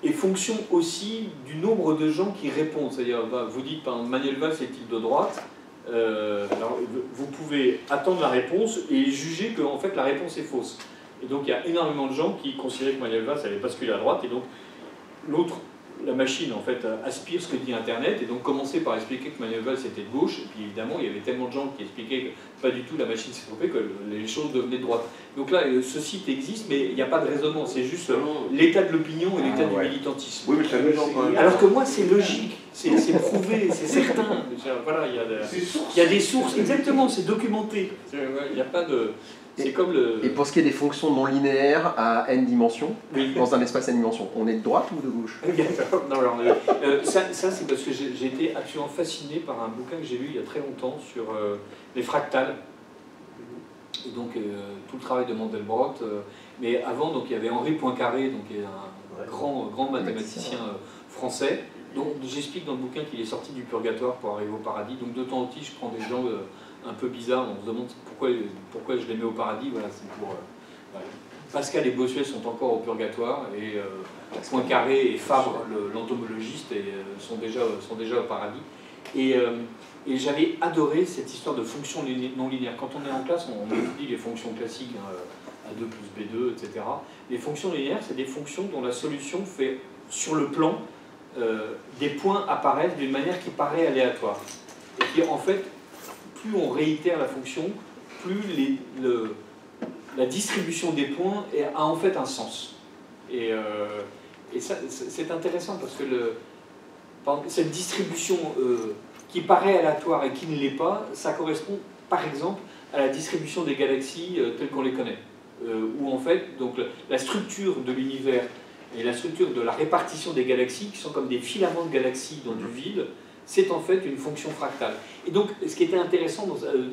est fonction aussi du nombre de gens qui répondent. C'est-à-dire, vous dites, par exemple, Manuel Valls est-il de droite? Alors, vous pouvez attendre la réponse et juger que en fait, la réponse est fausse. Et donc, il y a énormément de gens qui considéraient que Manuel Valls allait basculer à droite, et donc la machine en fait aspire ce que dit Internet, et donc commencer par expliquer que Manuel Valls était de gauche, et puis évidemment il y avait tellement de gens qui expliquaient que pas du tout, la machine s'est trompée, que les choses devenaient de droite. Donc là, ce site existe, mais il n'y a pas de raisonnement, c'est juste l'état de l'opinion et l'état du militantisme. Oui, mais c'est amusant quand même. Alors que moi, c'est logique, c'est prouvé, c'est certain. Voilà, il y a des sources, exactement, c'est documenté. Il n'y a pas de... Et pour ce qui est des fonctions non linéaires à n dimensions, dans un espace n dimensions, on est de droite ou de gauche? Non, alors, ça c'est parce que j'ai été absolument fasciné par un bouquin que j'ai lu il y a très longtemps sur les fractales. Et donc tout le travail de Mandelbrot. Mais avant, donc, il y avait Henri Poincaré, donc, qui est un grand mathématicien français. Donc j'explique dans le bouquin qu'il est sorti du purgatoire pour arriver au paradis. Donc de temps en temps, je prends des gens un peu bizarres, on se demande pourquoi je les mets au paradis. Voilà, c'est pour... Pascal et Bossuet sont encore au purgatoire, et Poincaré et Fabre, l'entomologiste, sont déjà au paradis. Et j'avais adoré cette histoire de fonctions non linéaires. Quand on est en classe, on étudie les fonctions classiques, A2 plus B2, etc. Les fonctions linéaires, c'est des fonctions dont la solution fait, sur le plan, des points apparaissent d'une manière qui paraît aléatoire. Et qui, en fait, plus on réitère la fonction, plus la distribution des points a en fait un sens. Et ça, c'est intéressant parce que cette distribution qui paraît aléatoire et qui ne l'est pas, ça correspond par exemple à la distribution des galaxies telles qu'on les connaît. Où en fait, donc, la structure de l'univers et la structure de la répartition des galaxies, qui sont comme des filaments de galaxies dans du vide, c'est en fait une fonction fractale. Et donc, ce qui était intéressant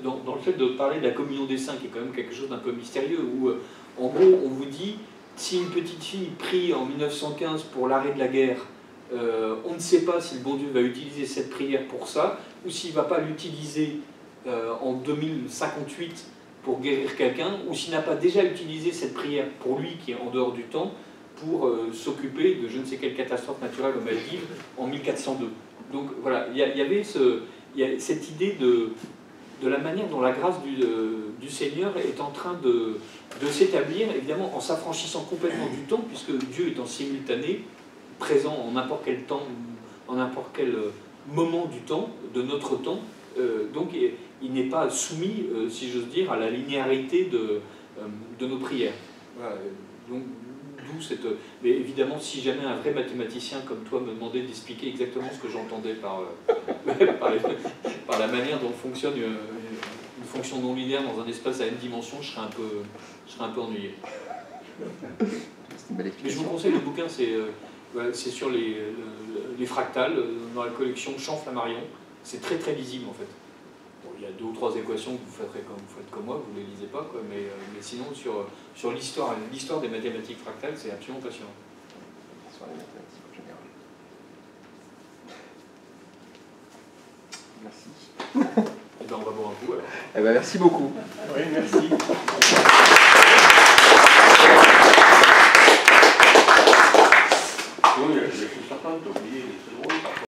dans le fait de parler de la communion des saints, qui est quand même quelque chose d'un peu mystérieux, où en gros, on vous dit, si une petite fille prie en 1915 pour l'arrêt de la guerre, On ne sait pas si le bon Dieu va utiliser cette prière pour ça, ou s'il ne va pas l'utiliser en 2058 pour guérir quelqu'un, ou s'il n'a pas déjà utilisé cette prière pour lui qui est en dehors du temps, pour s'occuper de je ne sais quelle catastrophe naturelle aux Maldives en 1402. Donc voilà, il y avait cette idée de la manière dont la grâce du Seigneur est en train de s'établir, évidemment en s'affranchissant complètement du temps, puisque Dieu est en simultané, présent en n'importe quel temps, en n'importe quel moment du temps, de notre temps, donc il n'est pas soumis, si j'ose dire, à la linéarité de nos prières. Voilà. Donc, d'où cette... Mais évidemment, si jamais un vrai mathématicien comme toi me demandait d'expliquer exactement ce que j'entendais par la manière dont fonctionne une fonction non linéaire dans un espace à n dimensions, je serais un peu ennuyé. Mais je vous conseille le bouquin, c'est sur les fractales dans la collection Champ-Flammarion. C'est très très lisible en fait. Bon, il y a 2 ou 3 équations que vous faites comme moi, vous ne les lisez pas, quoi, mais sinon sur l'histoire des mathématiques fractales, c'est absolument passionnant. Sur les mathématiques en général. Merci. Et ben on va boire un coup alors. Eh ben, merci beaucoup. Oui, merci.